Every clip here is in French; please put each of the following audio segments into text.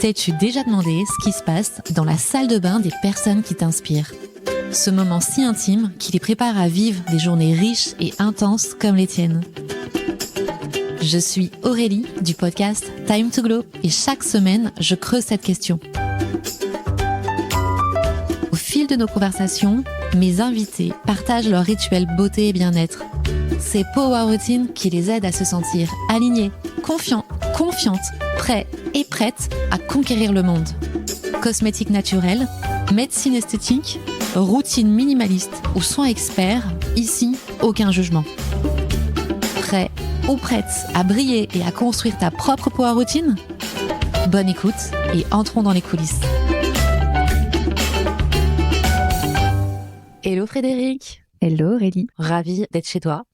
T'es-tu déjà demandé ce qui se passe dans la salle de bain des personnes qui t'inspirent ? Ce moment si intime qui les prépare à vivre des journées riches et intenses comme les tiennes. Je suis Aurélie du podcast Time to Glow et chaque semaine, je creuse cette question. Au fil de nos conversations, mes invités partagent leurs rituels beauté et bien-être. Ces power routines qui les aident à se sentir alignés, confiants, confiantes, prêts et prêtes à conquérir le monde. Cosmétiques naturels, médecine esthétique, routine minimaliste ou soins experts, ici, aucun jugement. Prêt ou prête à briller et à construire ta propre power routine ? Bonne écoute et entrons dans les coulisses. Hello Frédéric. Hello Aurélie. Ravie d'être chez toi.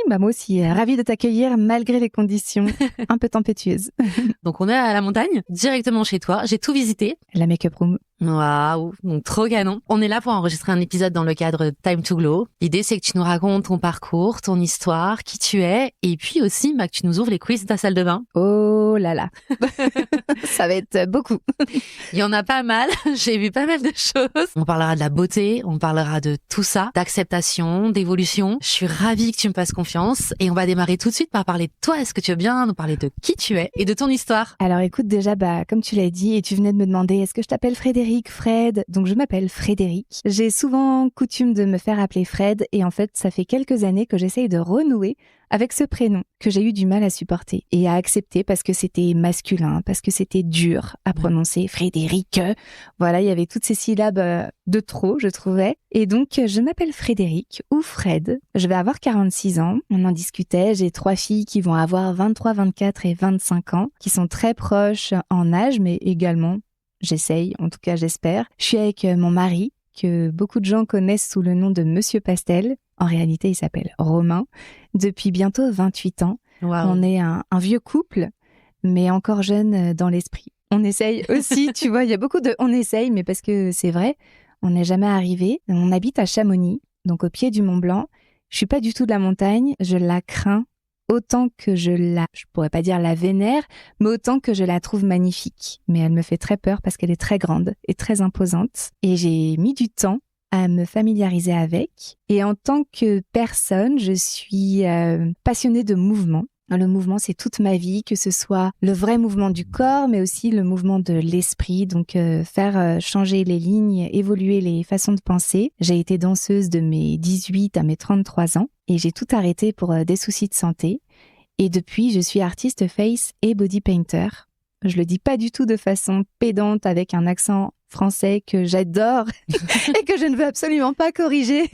Bah moi aussi, ravie de t'accueillir malgré les conditions un peu tempétueuses. Donc on est à la montagne, directement chez toi. J'ai tout visité. La make-up room. Waouh, donc trop canon. On est là pour enregistrer un épisode dans le cadre de Time to Glow. L'idée, c'est que tu nous racontes ton parcours, ton histoire, qui tu es, et puis aussi que tu nous ouvres les coulisses de ta salle de bain. Oh là là, ça va être beaucoup. Il y en a pas mal, j'ai vu pas mal de choses. On parlera de la beauté, on parlera de tout ça, d'acceptation, d'évolution. Je suis ravie que tu me fasses confiance et on va démarrer tout de suite par parler de toi. Est-ce que tu veux bien nous parler de qui tu es et de ton histoire ? Alors écoute, déjà, comme tu l'as dit et tu venais de me demander, est-ce que je t'appelle Frédéric, Fred ? Donc je m'appelle Frédéric. J'ai souvent coutume de me faire appeler Fred et en fait, ça fait quelques années que j'essaye de renouer avec ce prénom que j'ai eu du mal à supporter et à accepter parce que c'était masculin, parce que c'était dur à prononcer, Frédéric. Voilà, il y avait toutes ces syllabes de trop, je trouvais. Et donc, je m'appelle Frédéric ou Fred. Je vais avoir 46 ans. On en discutait. J'ai 3 filles qui vont avoir 23, 24 et 25 ans, qui sont très proches en âge, mais également, j'essaye, en tout cas j'espère. Je suis avec mon mari, que beaucoup de gens connaissent sous le nom de Monsieur Pastel. En réalité, il s'appelle Romain. Depuis bientôt 28 ans. Wow. On est un vieux couple, mais encore jeune dans l'esprit. On essaye aussi, tu vois, il y a beaucoup de... On essaye, mais parce que c'est vrai, on n'est jamais arrivé. On habite à Chamonix, donc au pied du Mont Blanc. Je suis pas du tout de la montagne, je la crains autant que je pourrais pas dire la vénère, mais autant que je la trouve magnifique. Mais elle me fait très peur parce qu'elle est très grande et très imposante. Et j'ai mis du temps à me familiariser avec. Et en tant que personne, je suis passionnée de mouvement. Le mouvement, c'est toute ma vie, que ce soit le vrai mouvement du corps, mais aussi le mouvement de l'esprit. Donc, faire changer les lignes, évoluer les façons de penser. J'ai été danseuse de mes 18 à mes 33 ans et j'ai tout arrêté pour des soucis de santé. Et depuis, je suis artiste face et body painter. Je le dis pas du tout de façon pédante avec un accent français que j'adore et que je ne veux absolument pas corriger.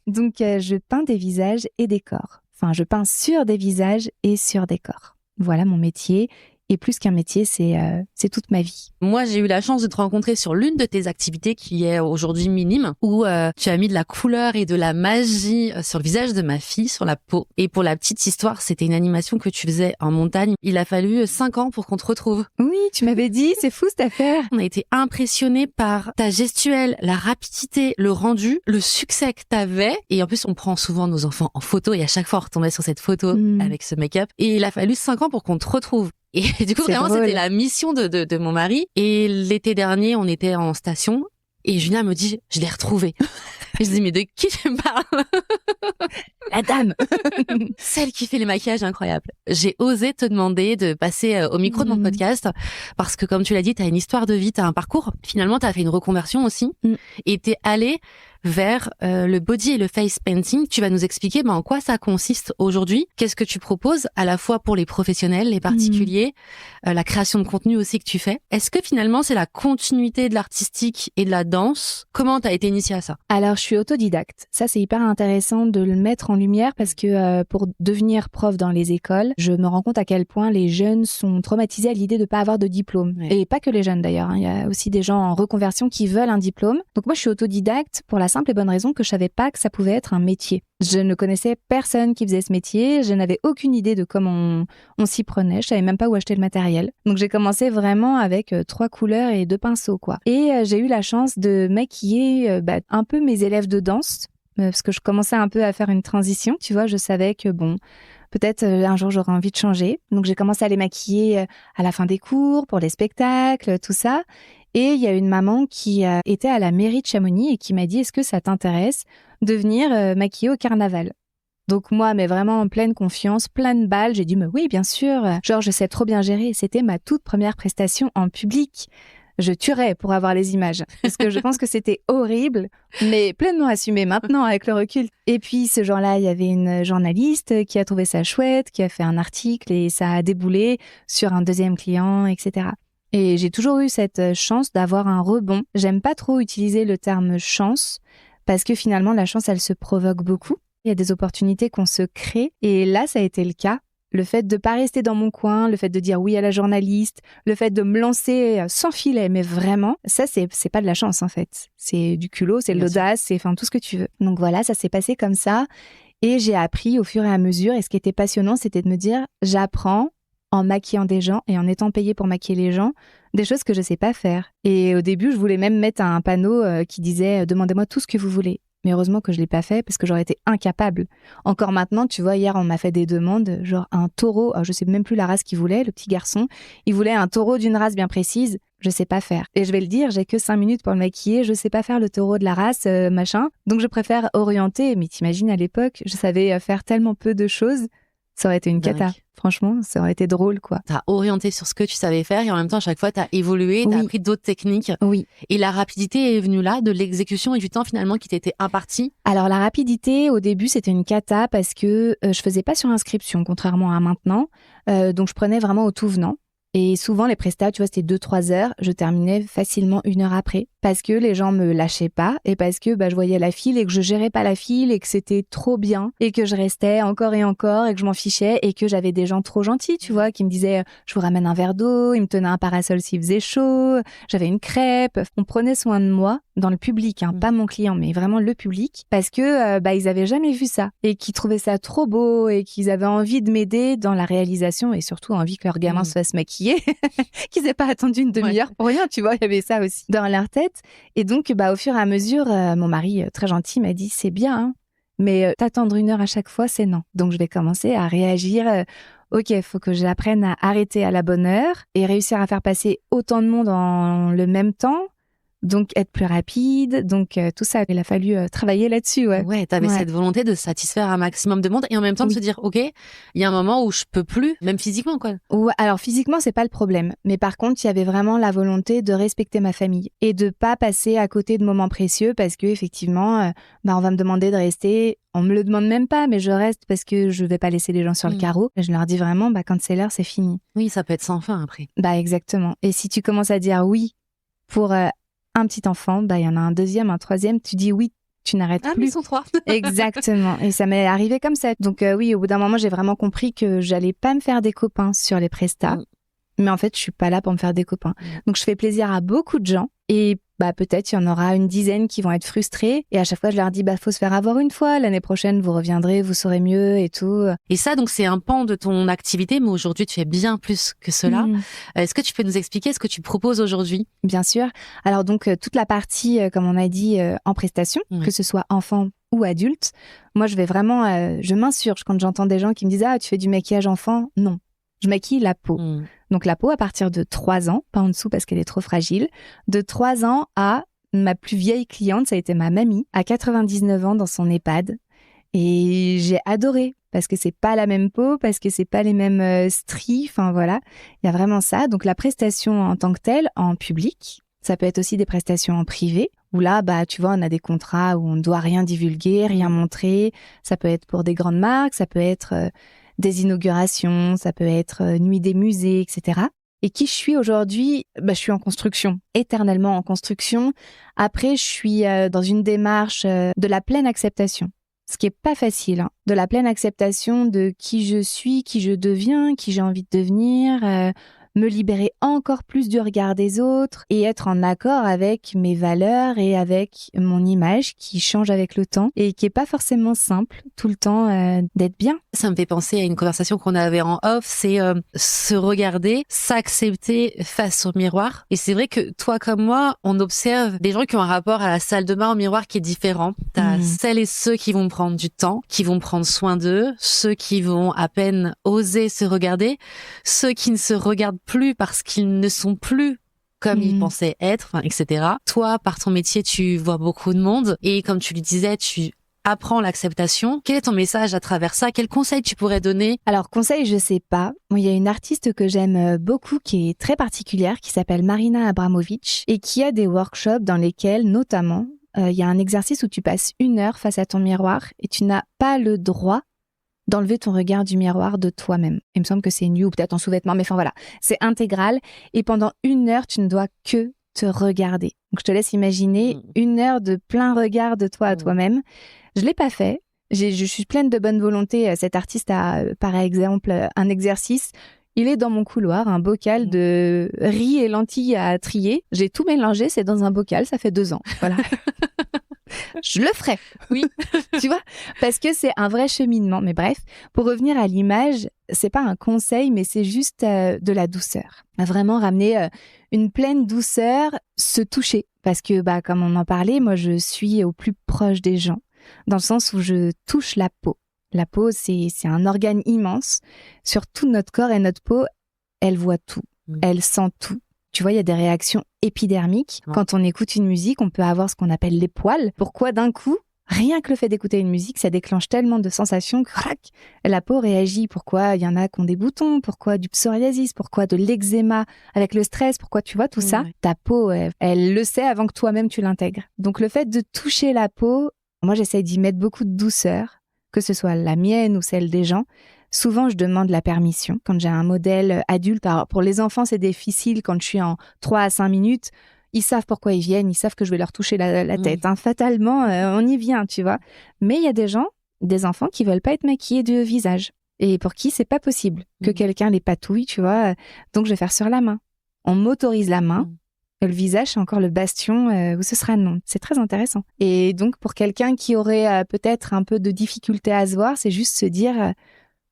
Donc, je peins des visages et des corps. Enfin, je peins sur des visages et sur des corps. Voilà mon métier. Et plus qu'un métier, c'est toute ma vie. Moi, j'ai eu la chance de te rencontrer sur l'une de tes activités qui est aujourd'hui minime, où tu as mis de la couleur et de la magie sur le visage de ma fille, sur la peau. Et pour la petite histoire, c'était une animation que tu faisais en montagne. Il a fallu 5 ans pour qu'on te retrouve. Oui, tu m'avais dit, c'est fou cette affaire. On a été impressionnés par ta gestuelle, la rapidité, le rendu, le succès que t'avais. Et en plus, on prend souvent nos enfants en photo et à chaque fois, on retombait sur cette photo avec ce make-up. Et il a fallu 5 ans pour qu'on te retrouve. Et du coup, vraiment, c'était la mission de mon mari. Et l'été dernier, on était en station et Julien me dit, je l'ai retrouvé. Et je dis, mais de qui tu me parles ? La dame. Celle qui fait les maquillages incroyables. J'ai osé te demander de passer au micro de mon podcast parce que, comme tu l'as dit, t'as une histoire de vie, t'as un parcours. Finalement, t'as fait une reconversion aussi et t'es allée vers le body et le face painting. Tu vas nous expliquer en quoi ça consiste aujourd'hui. Qu'est-ce que tu proposes à la fois pour les professionnels, les particuliers, la création de contenu aussi que tu fais. Est-ce que finalement c'est la continuité de l'artistique et de la danse ? Comment t'as été initiée à ça ? Alors je suis autodidacte. Ça c'est hyper intéressant de le mettre en lumière parce que pour devenir prof dans les écoles, je me rends compte à quel point les jeunes sont traumatisés à l'idée de pas avoir de diplôme. Ouais. Et pas que les jeunes d'ailleurs. Il y a aussi des gens en reconversion qui veulent un diplôme. Donc moi je suis autodidacte pour la simple et bonne raison que je savais pas que ça pouvait être un métier. Je ne connaissais personne qui faisait ce métier, je n'avais aucune idée de comment on s'y prenait, je savais même pas où acheter le matériel. Donc j'ai commencé vraiment avec 3 couleurs et 2 pinceaux quoi. Et j'ai eu la chance de maquiller un peu mes élèves de danse parce que je commençais un peu à faire une transition, tu vois, je savais que Peut-être un jour j'aurai envie de changer. Donc j'ai commencé à les maquiller à la fin des cours, pour les spectacles, tout ça. Et il y a une maman qui était à la mairie de Chamonix et qui m'a dit « Est-ce que ça t'intéresse de venir maquiller au carnaval ?» Donc moi, mais vraiment en pleine confiance, plein de balles, j'ai dit « Mais oui, bien sûr, genre je sais trop bien gérer. » C'était ma toute première prestation en public. Je tuerais pour avoir les images, parce que je pense que c'était horrible, mais pleinement assumé maintenant avec le recul. Et puis ce jour-là, il y avait une journaliste qui a trouvé ça chouette, qui a fait un article et ça a déboulé sur un deuxième client, etc. Et j'ai toujours eu cette chance d'avoir un rebond. J'aime pas trop utiliser le terme chance, parce que finalement la chance, elle se provoque beaucoup. Il y a des opportunités qu'on se crée, et là, ça a été le cas. Le fait de pas rester dans mon coin, le fait de dire oui à la journaliste, le fait de me lancer sans filet, mais vraiment, ça c'est pas de la chance en fait. C'est du culot, c'est de l'audace, c'est tout ce que tu veux. Donc voilà, ça s'est passé comme ça et j'ai appris au fur et à mesure. Et ce qui était passionnant, c'était de me dire j'apprends en maquillant des gens et en étant payée pour maquiller les gens, des choses que je sais pas faire. Et au début, je voulais même mettre un panneau qui disait demandez-moi tout ce que vous voulez. Mais heureusement que je l'ai pas fait parce que j'aurais été incapable. Encore maintenant, tu vois, hier, on m'a fait des demandes, genre un taureau, je sais même plus la race qu'il voulait, le petit garçon. Il voulait un taureau d'une race bien précise. Je sais pas faire. Et je vais le dire, j'ai que 5 minutes pour le maquiller, je sais pas faire le taureau de la race, machin. Donc je préfère orienter. Mais t'imagines, à l'époque, je savais faire tellement peu de choses. Ça aurait été une cata. Franchement, ça aurait été drôle, quoi. T'as orienté sur ce que tu savais faire et en même temps, à chaque fois, t'as évolué, t'as appris d'autres techniques. Oui. Et la rapidité est venue là, de l'exécution et du temps finalement qui t'était imparti. Alors, la rapidité, au début, c'était une cata parce que je faisais pas sur inscription, contrairement à maintenant. Donc, je prenais vraiment au tout venant. Et souvent, les prestats, tu vois, c'était 2-3 heures. Je terminais facilement 1 heure après. Parce que les gens me lâchaient pas et parce que je voyais la file et que je gérais pas la file et que c'était trop bien et que je restais encore et encore et que je m'en fichais et que j'avais des gens trop gentils, tu vois, qui me disaient « je vous ramène un verre d'eau », ils me tenaient un parasol s'il faisait chaud, j'avais une crêpe. On prenait soin de moi dans le public, pas mon client, mais vraiment le public, parce que ils avaient jamais vu ça et qu'ils trouvaient ça trop beau et qu'ils avaient envie de m'aider dans la réalisation et surtout envie que leur gamin se fasse maquiller, qu'ils aient pas attendu une demi-heure pour rien, tu vois, il y avait ça aussi dans leur tête. Et donc, au fur et à mesure, mon mari, très gentil, m'a dit « c'est bien, hein, mais t'attendre 1 heure à chaque fois, c'est non ». Donc, je vais commencer à réagir. Ok, il faut que j'apprenne à arrêter à la bonne heure et réussir à faire passer autant de monde en le même temps. Donc, être plus rapide. Donc, tout ça, il a fallu travailler là-dessus. Ouais, t'avais cette volonté de satisfaire un maximum de monde et en même temps de se dire, ok, il y a un moment où je peux plus, même physiquement, quoi. Ouais, alors, physiquement, c'est pas le problème. Mais par contre, il y avait vraiment la volonté de respecter ma famille et de pas passer à côté de moments précieux parce que, effectivement, on va me demander de rester. On me le demande même pas, mais je reste parce que je vais pas laisser les gens sur le carreau. Et je leur dis vraiment, quand c'est l'heure, c'est fini. Oui, ça peut être sans fin après. Exactement. Et si tu commences à dire oui pour un petit enfant, il y en a un deuxième, un troisième, tu dis oui, tu n'arrêtes plus. Ah, mais ils sont 3. Exactement. Et ça m'est arrivé comme ça. Donc oui, au bout d'un moment, j'ai vraiment compris que j'allais pas me faire des copains sur les prestats. Mais en fait, je suis pas là pour me faire des copains. Donc je fais plaisir à beaucoup de gens et peut-être il y en aura une dizaine qui vont être frustrés. Et à chaque fois, je leur dis, faut se faire avoir une fois. L'année prochaine, vous reviendrez, vous saurez mieux et tout. Et ça, donc, c'est un pan de ton activité, mais aujourd'hui, tu fais bien plus que cela. Est-ce que tu peux nous expliquer ce que tu proposes aujourd'hui? Bien sûr. Alors donc, toute la partie, comme on a dit, en prestation, que ce soit enfant ou adulte, moi, je vais vraiment, je m'insurge quand j'entends des gens qui me disent, ah, tu fais du maquillage enfant? Non. Je maquille la peau. Donc la peau à partir de 3 ans, pas en dessous parce qu'elle est trop fragile. De 3 ans à ma plus vieille cliente, ça a été ma mamie, à 99 ans dans son EHPAD. Et j'ai adoré parce que c'est pas la même peau, parce que c'est pas les mêmes stries, voilà. Il y a vraiment ça. Donc la prestation en tant que telle, en public, ça peut être aussi des prestations en privé. Où là, tu vois, on a des contrats où on ne doit rien divulguer, rien montrer. Ça peut être pour des grandes marques, ça peut être des inaugurations, ça peut être nuit des musées, etc. Et qui je suis aujourd'hui? Je suis en construction, éternellement en construction. Après, je suis dans une démarche de la pleine acceptation. Ce qui est pas facile, hein. De la pleine acceptation de qui je suis, qui je deviens, qui j'ai envie de devenir, me libérer encore plus du regard des autres et être en accord avec mes valeurs et avec mon image qui change avec le temps et qui est pas forcément simple tout le temps d'être bien. Ça me fait penser à une conversation qu'on avait en off, c'est se regarder, s'accepter face au miroir. Et c'est vrai que toi comme moi, on observe des gens qui ont un rapport à la salle de bain au miroir qui est différent. T'as celles et ceux qui vont prendre du temps, qui vont prendre soin d'eux, ceux qui vont à peine oser se regarder, ceux qui ne se regardent plus parce qu'ils ne sont plus comme ils pensaient être, etc. Toi, par ton métier, tu vois beaucoup de monde et comme tu le disais, tu apprends l'acceptation. Quel est ton message à travers ça? Quel conseil tu pourrais donner? Alors, conseil, je sais pas. Il y a une artiste que j'aime beaucoup qui est très particulière, qui s'appelle Marina Abramovic et qui a des workshops dans lesquels, notamment, il y a un exercice où tu passes 1 heure face à ton miroir et tu n'as pas le droit d'enlever ton regard du miroir de toi-même. Il me semble que c'est nu ou peut-être en sous-vêtements, mais enfin voilà, c'est intégral. Et pendant 1 heure, tu ne dois que te regarder. Donc je te laisse imaginer 1 heure de plein regard de toi à toi-même. Je l'ai pas fait. Je suis pleine de bonne volonté. Cet artiste a, par exemple, un exercice. Il est dans mon couloir, un bocal de riz et lentilles à trier. J'ai tout mélangé, c'est dans un bocal, ça fait 2 ans. Voilà. Je le ferai. Oui. Tu vois? Parce que c'est un vrai cheminement. Mais bref, pour revenir à l'image, c'est pas un conseil, mais c'est juste de la douceur. Vraiment ramener une pleine douceur, se toucher. Parce que, comme on en parlait, moi, je suis au plus proche des gens. Dans le sens où je touche la peau. La peau, c'est un organe immense. Sur tout notre corps et notre peau, elle voit tout. Elle sent tout. Tu vois, il y a des réactions épidermiques. Quand on écoute une musique, on peut avoir ce qu'on appelle les poils. Pourquoi d'un coup, rien que le fait d'écouter une musique, ça déclenche tellement de sensations que la peau réagit. Pourquoi il y en a qui ont des boutons? Pourquoi du psoriasis? Pourquoi de l'eczéma avec le stress? Pourquoi tu vois tout ça? Ta peau, elle le sait avant que toi-même tu l'intègres. Donc le fait de toucher la peau, moi j'essaie d'y mettre beaucoup de douceur, que ce soit la mienne ou celle des gens. Souvent, je demande la permission. Quand j'ai un modèle adulte, alors pour les enfants, c'est difficile quand je suis en 3 à 5 minutes. Ils savent pourquoi ils viennent, ils savent que je vais leur toucher la tête. Fatalement, on y vient, tu vois. Mais il y a des gens, des enfants qui veulent pas être maquillés du visage. Et pour qui c'est pas possible que quelqu'un les patouille, tu vois. Donc, je vais faire sur la main. On m'autorise la main. Le visage, c'est encore le bastion où ce sera non. C'est très intéressant. Et donc, pour quelqu'un qui aurait peut-être un peu de difficulté à se voir, c'est juste se dire...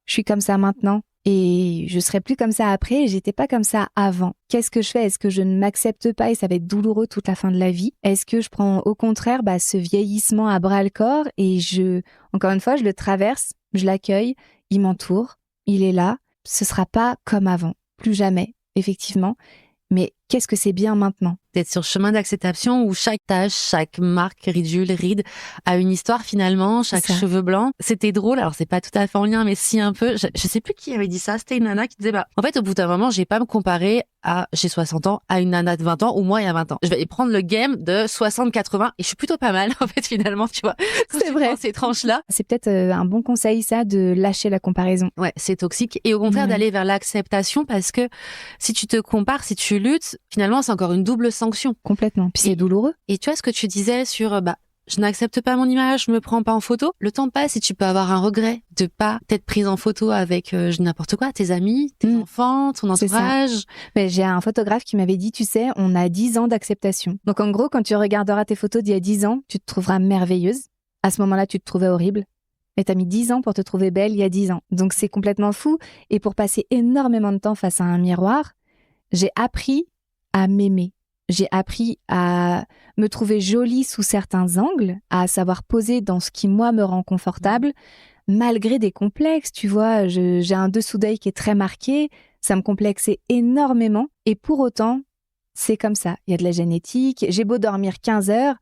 je suis comme ça maintenant et je serai plus comme ça après et j'étais pas comme ça avant. Qu'est-ce que je fais? Est-ce que je ne m'accepte pas et ça va être douloureux toute la fin de la vie? Est-ce que je prends au contraire ce vieillissement à bras le corps et encore une fois, je le traverse, je l'accueille, il m'entoure, il est là. Ce sera pas comme avant, plus jamais, effectivement. Mais qu'est-ce que c'est bien maintenant? D'être sur le chemin d'acceptation où chaque tache, chaque marque, ridule, ride a une histoire finalement, chaque cheveu blanc. C'était drôle, alors c'est pas tout à fait en lien, mais si un peu. Je sais plus qui avait dit ça, c'était une nana qui disait en fait au bout d'un moment, j'ai pas à me comparer j'ai 60 ans à une nana de 20 ans ou moi il y a 20 ans. Je vais prendre le game de 60-80 et je suis plutôt pas mal en fait finalement, tu vois. C'est vrai. Ces tranches-là. C'est peut-être un bon conseil ça de lâcher la comparaison. Ouais, c'est toxique et au contraire d'aller vers l'acceptation parce que si tu te compares, si tu luttes, finalement c'est encore une double sanction. Complètement. Puis c'est douloureux. Et tu vois ce que tu disais sur je n'accepte pas mon image, je me prends pas en photo. Le temps passe et tu peux avoir un regret de pas t'être prise en photo avec n'importe quoi, tes amis, tes enfants, ton entourage. Mais j'ai un photographe qui m'avait dit, tu sais, on a 10 ans d'acceptation. Donc en gros, quand tu regarderas tes photos d'il y a 10 ans, tu te trouveras merveilleuse. À ce moment-là, tu te trouvais horrible. Mais t'as mis 10 ans pour te trouver belle il y a 10 ans. Donc c'est complètement fou. Et pour passer énormément de temps face à un miroir, j'ai appris à m'aimer. J'ai appris à me trouver jolie sous certains angles, à savoir poser dans ce qui, moi, me rend confortable, malgré des complexes, tu vois. J'ai un dessous d'œil qui est très marqué, ça me complexait énormément. Et pour autant, c'est comme ça. Il y a de la génétique, j'ai beau dormir 15 heures,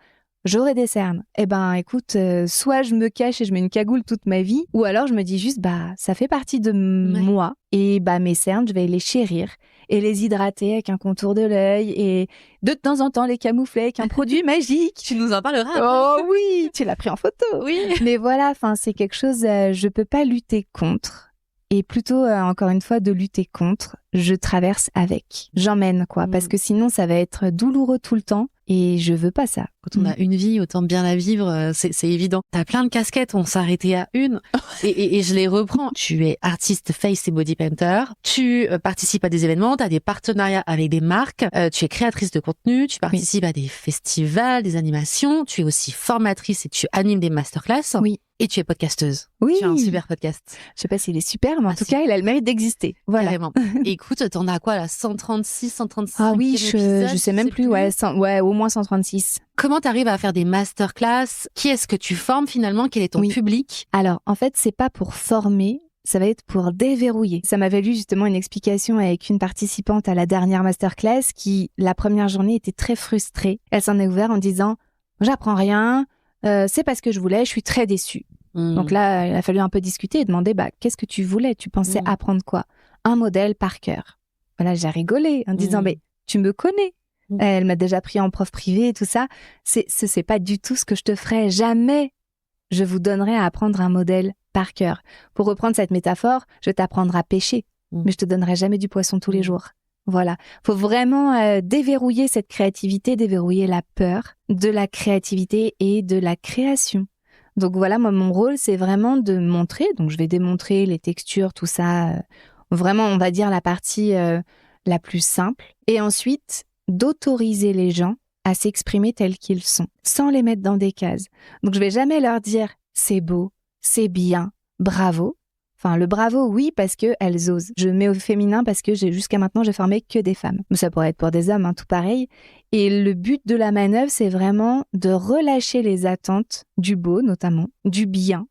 j'aurai des cernes. Eh ben, écoute, soit je me cache et je mets une cagoule toute ma vie, ou alors je me dis juste, ça fait partie de moi. Et mes cernes, je vais les chérir et les hydrater avec un contour de l'œil et de temps en temps les camoufler avec un produit magique. Tu nous en parleras après. Oh oui, tu l'as pris en photo. Oui. Mais voilà, c'est quelque chose, je peux pas lutter contre. Et plutôt, encore une fois, de lutter contre, je traverse avec. J'emmène, parce que sinon, ça va être douloureux tout le temps. Et je veux pas ça. Quand on a une vie, autant bien la vivre, c'est évident. T'as plein de casquettes, on s'arrêtait à une. Et je les reprends. Tu es artiste face et body painter. Tu participes à des événements, t'as des partenariats avec des marques. Tu es créatrice de contenu, tu participes à des festivals, des animations. Tu es aussi formatrice et tu animes des masterclass. Oui. Et tu es podcasteuse. Oui. Tu as un super podcast. Je sais pas s'il est super, mais en tout cas, il a le mérite d'exister. Voilà. Carrément. Écoute, t'en as quoi là? 136, 135 Ah oui, épisodes, je sais même plus. Ouais, au moins 136. Comment t'arrives à faire des masterclass? Qui est-ce que tu formes finalement? Quel est ton public? Alors, en fait, c'est pas pour former, ça va être pour déverrouiller. Ça m'avait lu justement une explication avec une participante à la dernière masterclass qui, la première journée, était très frustrée. Elle s'en est ouverte en disant « J'apprends rien, c'est pas ce que je voulais, je suis très déçue. » Donc là, il a fallu un peu discuter et demander qu'est-ce que tu voulais? Tu pensais apprendre quoi? Un modèle par cœur. Voilà, j'ai rigolé en disant mais tu me connais. Elle m'a déjà pris en prof privé et tout ça. C'est pas du tout ce que je te ferais. Jamais je vous donnerai à apprendre un modèle par cœur. Pour reprendre cette métaphore, je vais t'apprendre à pêcher, mais je te donnerai jamais du poisson tous les jours. Voilà. Faut vraiment déverrouiller cette créativité, déverrouiller la peur de la créativité et de la création. Donc voilà, moi, mon rôle, c'est vraiment de montrer. Donc je vais démontrer les textures, tout ça. Vraiment, on va dire la partie la plus simple. Et ensuite, d'autoriser les gens à s'exprimer tels qu'ils sont, sans les mettre dans des cases. Donc je vais jamais leur dire « c'est beau, c'est bien, bravo ». Enfin, le bravo, oui, parce qu'elles osent. Je mets au féminin parce que jusqu'à maintenant, j'ai formé que des femmes. Mais ça pourrait être pour des hommes, tout pareil. Et le but de la manœuvre, c'est vraiment de relâcher les attentes du beau, notamment, du bien,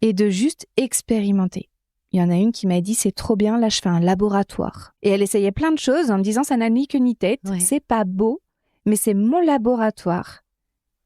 et de juste expérimenter. Il y en a une qui m'a dit, c'est trop bien, là, je fais un laboratoire. Et elle essayait plein de choses en me disant, ça n'a ni queue ni tête, c'est pas beau, mais c'est mon laboratoire.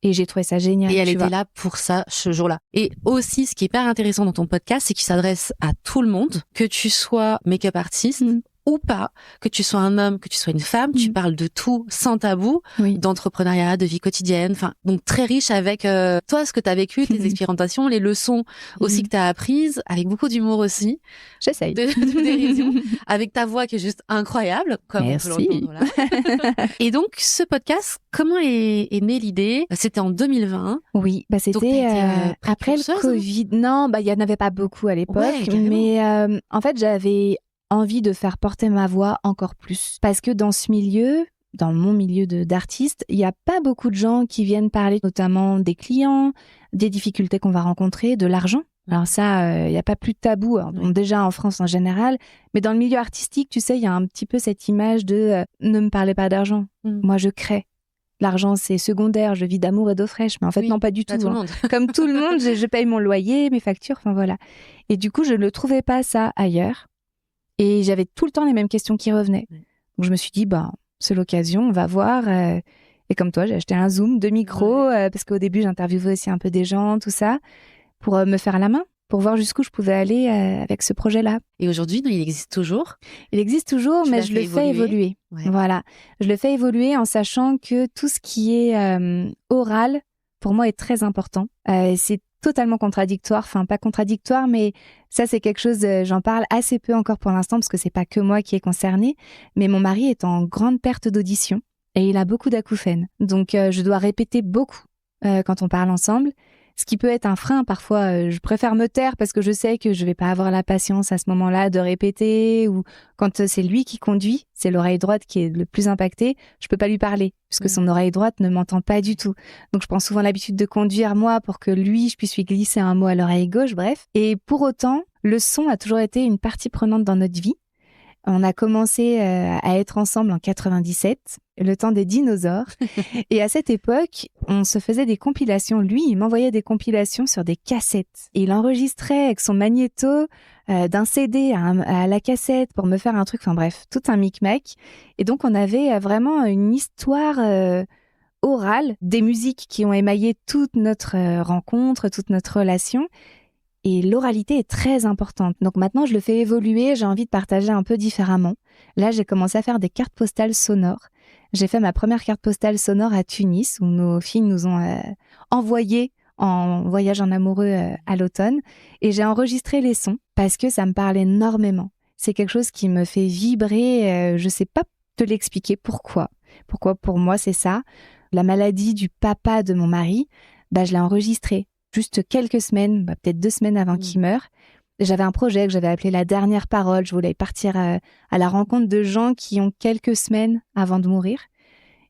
Et j'ai trouvé ça génial. Et elle était là pour ça ce jour-là. Et aussi, ce qui est hyper intéressant dans ton podcast, c'est qu'il s'adresse à tout le monde, que tu sois make-up artiste ou pas, que tu sois un homme, que tu sois une femme, tu parles de tout sans tabou, d'entrepreneuriat, de vie quotidienne, enfin, donc très riche avec toi, ce que tu as vécu, tes expérimentations, les leçons aussi que tu as apprises, avec beaucoup d'humour aussi. J'essaye. De dérision, avec ta voix qui est juste incroyable, comme Merci. on peut l'entendre là. Et donc, ce podcast, comment est née l'idée? C'était en 2020. Oui, c'était après le Covid. Non, il y en avait pas beaucoup à l'époque, mais en fait, j'avais envie de faire porter ma voix encore plus. Parce que dans ce milieu, dans mon milieu d'artiste, il n'y a pas beaucoup de gens qui viennent parler notamment des clients, des difficultés qu'on va rencontrer, de l'argent. Alors ça, il n'y a pas plus de tabou, déjà en France en général, mais dans le milieu artistique, tu sais, il y a un petit peu cette image de ne me parlez pas d'argent, moi je crée. L'argent, c'est secondaire, je vis d'amour et d'eau fraîche. Mais en fait, non, pas du tout. Tout le monde. Comme tout le monde, je paye mon loyer, mes factures, enfin voilà. Et du coup, je ne trouvais pas ça ailleurs. Et j'avais tout le temps les mêmes questions qui revenaient. Donc je me suis dit, c'est l'occasion, on va voir. Et comme toi, j'ai acheté un Zoom, 2 micros, parce qu'au début, j'interviewais aussi un peu des gens, tout ça, pour me faire la main, pour voir jusqu'où je pouvais aller avec ce projet-là. Et aujourd'hui, il existe toujours? Il existe toujours, mais je le fais évoluer. Ouais. Voilà. Je le fais évoluer en sachant que tout ce qui est oral, pour moi, est très important. C'est totalement contradictoire, enfin pas contradictoire, mais ça c'est quelque chose, j'en parle assez peu encore pour l'instant parce que c'est pas que moi qui est concernée, mais mon mari est en grande perte d'audition et il a beaucoup d'acouphènes. Donc je dois répéter beaucoup quand on parle ensemble, ce qui peut être un frein parfois. Je préfère me taire parce que je sais que je vais pas avoir la patience à ce moment-là de répéter, ou quand c'est lui qui conduit, c'est l'oreille droite qui est le plus impactée, je peux pas lui parler puisque son oreille droite ne m'entend pas du tout. Donc je prends souvent l'habitude de conduire moi pour que lui, je puisse lui glisser un mot à l'oreille gauche, bref. Et pour autant, le son a toujours été une partie prenante dans notre vie. On a commencé à être ensemble en 97, le temps des dinosaures. Et à cette époque, on se faisait des compilations. Lui, il m'envoyait des compilations sur des cassettes. Et il enregistrait avec son magnéto d'un CD à la cassette pour me faire un truc. Enfin bref, tout un micmac. Et donc, on avait vraiment une histoire orale des musiques qui ont émaillé toute notre rencontre, toute notre relation. Et l'oralité est très importante. Donc maintenant, je le fais évoluer, j'ai envie de partager un peu différemment. Là, j'ai commencé à faire des cartes postales sonores. J'ai fait ma première carte postale sonore à Tunis, où nos filles nous ont envoyé en voyage en amoureux à l'automne. Et j'ai enregistré les sons parce que ça me parle énormément. C'est quelque chose qui me fait vibrer. Je sais pas te l'expliquer pourquoi. Pourquoi pour moi c'est ça. La maladie du papa de mon mari, je l'ai enregistrée juste quelques semaines, peut-être 2 semaines avant qu'il meure. J'avais un projet que j'avais appelé La Dernière Parole. Je voulais partir à la rencontre de gens qui ont quelques semaines avant de mourir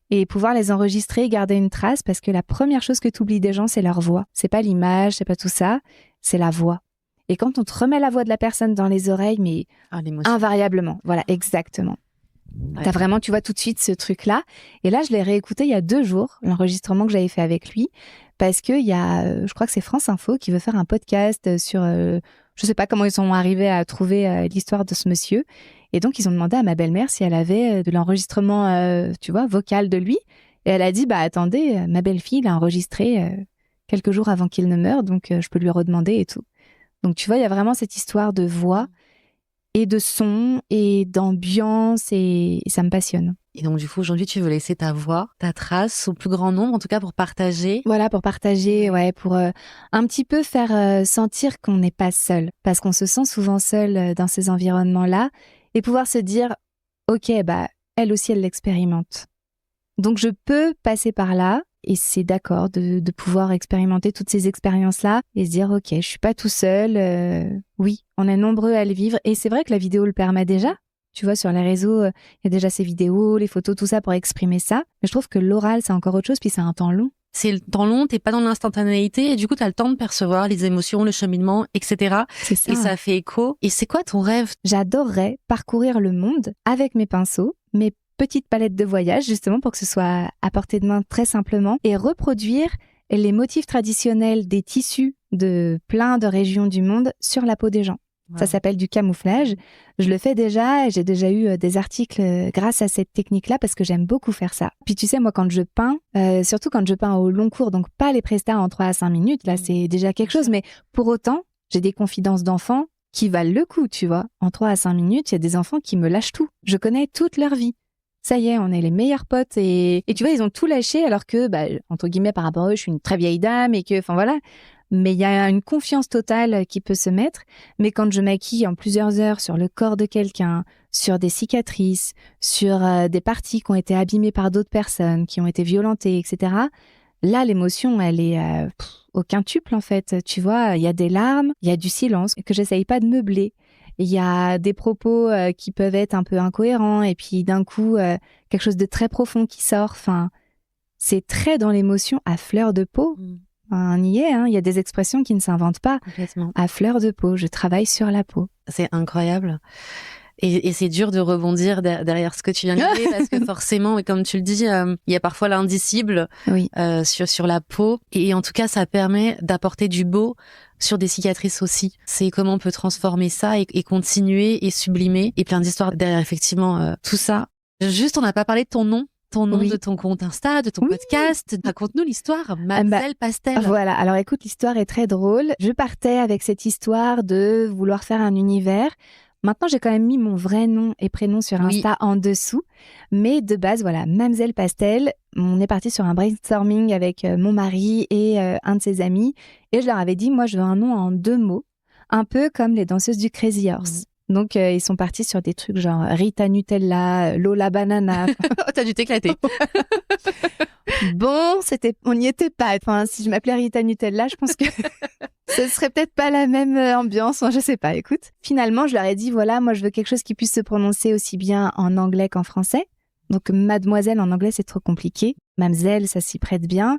et pouvoir les enregistrer et garder une trace, parce que la première chose que tu oublies des gens, c'est leur voix. C'est pas l'image, c'est pas tout ça, c'est la voix. Et quand on te remet la voix de la personne dans les oreilles, mais invariablement, voilà, exactement. Ouais. T'as vraiment, tu vois, tout de suite ce truc-là. Et là, je l'ai réécouté il y a 2 jours, l'enregistrement que j'avais fait avec lui, parce que il y a, je crois que c'est France Info qui veut faire un podcast sur, je sais pas comment ils sont arrivés à trouver l'histoire de ce monsieur. Et donc, ils ont demandé à ma belle-mère si elle avait de l'enregistrement, tu vois, vocal de lui. Et elle a dit, attendez, ma belle-fille l'a enregistré quelques jours avant qu'il ne meure, donc je peux lui redemander et tout. Donc, tu vois, il y a vraiment cette histoire de voix et de son et d'ambiance et ça me passionne. Et donc, du coup, aujourd'hui, tu veux laisser ta voix, ta trace au plus grand nombre, en tout cas pour partager. Voilà, pour partager, pour un petit peu faire sentir qu'on n'est pas seul. Parce qu'on se sent souvent seul dans ces environnements-là. Et pouvoir se dire, ok, elle aussi, elle l'expérimente. Donc, je peux passer par là. Et c'est d'accord de pouvoir expérimenter toutes ces expériences-là et se dire, ok, je suis pas tout seul. Oui, on est nombreux à le vivre. Et c'est vrai que la vidéo le permet déjà. Tu vois, sur les réseaux, il y a déjà ces vidéos, les photos, tout ça pour exprimer ça. Mais je trouve que l'oral, c'est encore autre chose, puis c'est un temps long. C'est le temps long, t'es pas dans l'instantanéité et du coup, t'as le temps de percevoir les émotions, le cheminement, etc. C'est ça. Et ça fait écho. Et c'est quoi ton rêve? J'adorerais parcourir le monde avec mes pinceaux, mes petites palettes de voyage, justement, pour que ce soit à portée de main très simplement, et reproduire les motifs traditionnels des tissus de plein de régions du monde sur la peau des gens. Wow. Ça s'appelle du camouflage. Je le fais déjà, j'ai déjà eu des articles grâce à cette technique-là parce que j'aime beaucoup faire ça. Puis tu sais, moi, quand je peins, surtout quand je peins au long cours, donc pas les prestats en 3 à 5 minutes, là, c'est déjà quelque chose, mais pour autant, j'ai des confidences d'enfants qui valent le coup, tu vois. En 3 à 5 minutes, il y a des enfants qui me lâchent tout. Je connais toute leur vie. Ça y est, on est les meilleurs potes et tu vois, ils ont tout lâché alors que, entre guillemets, par rapport à eux, je suis une très vieille dame et que, enfin voilà. Mais il y a une confiance totale qui peut se mettre. Mais quand je maquille en plusieurs heures sur le corps de quelqu'un, sur des cicatrices, sur des parties qui ont été abîmées par d'autres personnes, qui ont été violentées, etc., là, l'émotion, elle est au quintuple, en fait. Tu vois, il y a des larmes, il y a du silence que j'essaye pas de meubler. Il y a des propos qui peuvent être un peu incohérents et puis d'un coup, quelque chose de très profond qui sort. Enfin, c'est très dans l'émotion à fleur de peau. On y est, hein. Il y a des expressions qui ne s'inventent pas. Complètement. À fleur de peau, je travaille sur la peau. C'est incroyable. Et c'est dur de rebondir derrière ce que tu viens de dire parce que forcément, et comme tu le dis, il y a parfois l'indicible sur la peau. Et en tout cas, ça permet d'apporter du beau sur des cicatrices aussi. C'est comment on peut transformer ça et continuer et sublimer. Et plein d'histoires derrière, effectivement, tout ça. Juste, on n'a pas parlé de ton nom. De ton compte Insta, de ton podcast. Raconte-nous l'histoire, Mamzelle Pastel. Voilà, alors écoute, l'histoire est très drôle. Je partais avec cette histoire de vouloir faire un univers. Maintenant, j'ai quand même mis mon vrai nom et prénom sur Insta en dessous. Mais de base, voilà, Mamzelle Pastel. On est parti sur un brainstorming avec mon mari et un de ses amis. Et je leur avais dit, moi, je veux un nom en 2 mots. Un peu comme les danseuses du Crazy Horse. Donc, ils sont partis sur des trucs genre Rita Nutella, Lola Banana. T'as dû t'éclater. Bon, on n'y était pas. Enfin, si je m'appelais Rita Nutella, je pense que ce serait peut-être pas la même ambiance. Enfin, je sais pas, écoute. Finalement, je leur ai dit, voilà, moi, je veux quelque chose qui puisse se prononcer aussi bien en anglais qu'en français. Donc, mademoiselle en anglais, c'est trop compliqué. Mamzelle, ça s'y prête bien.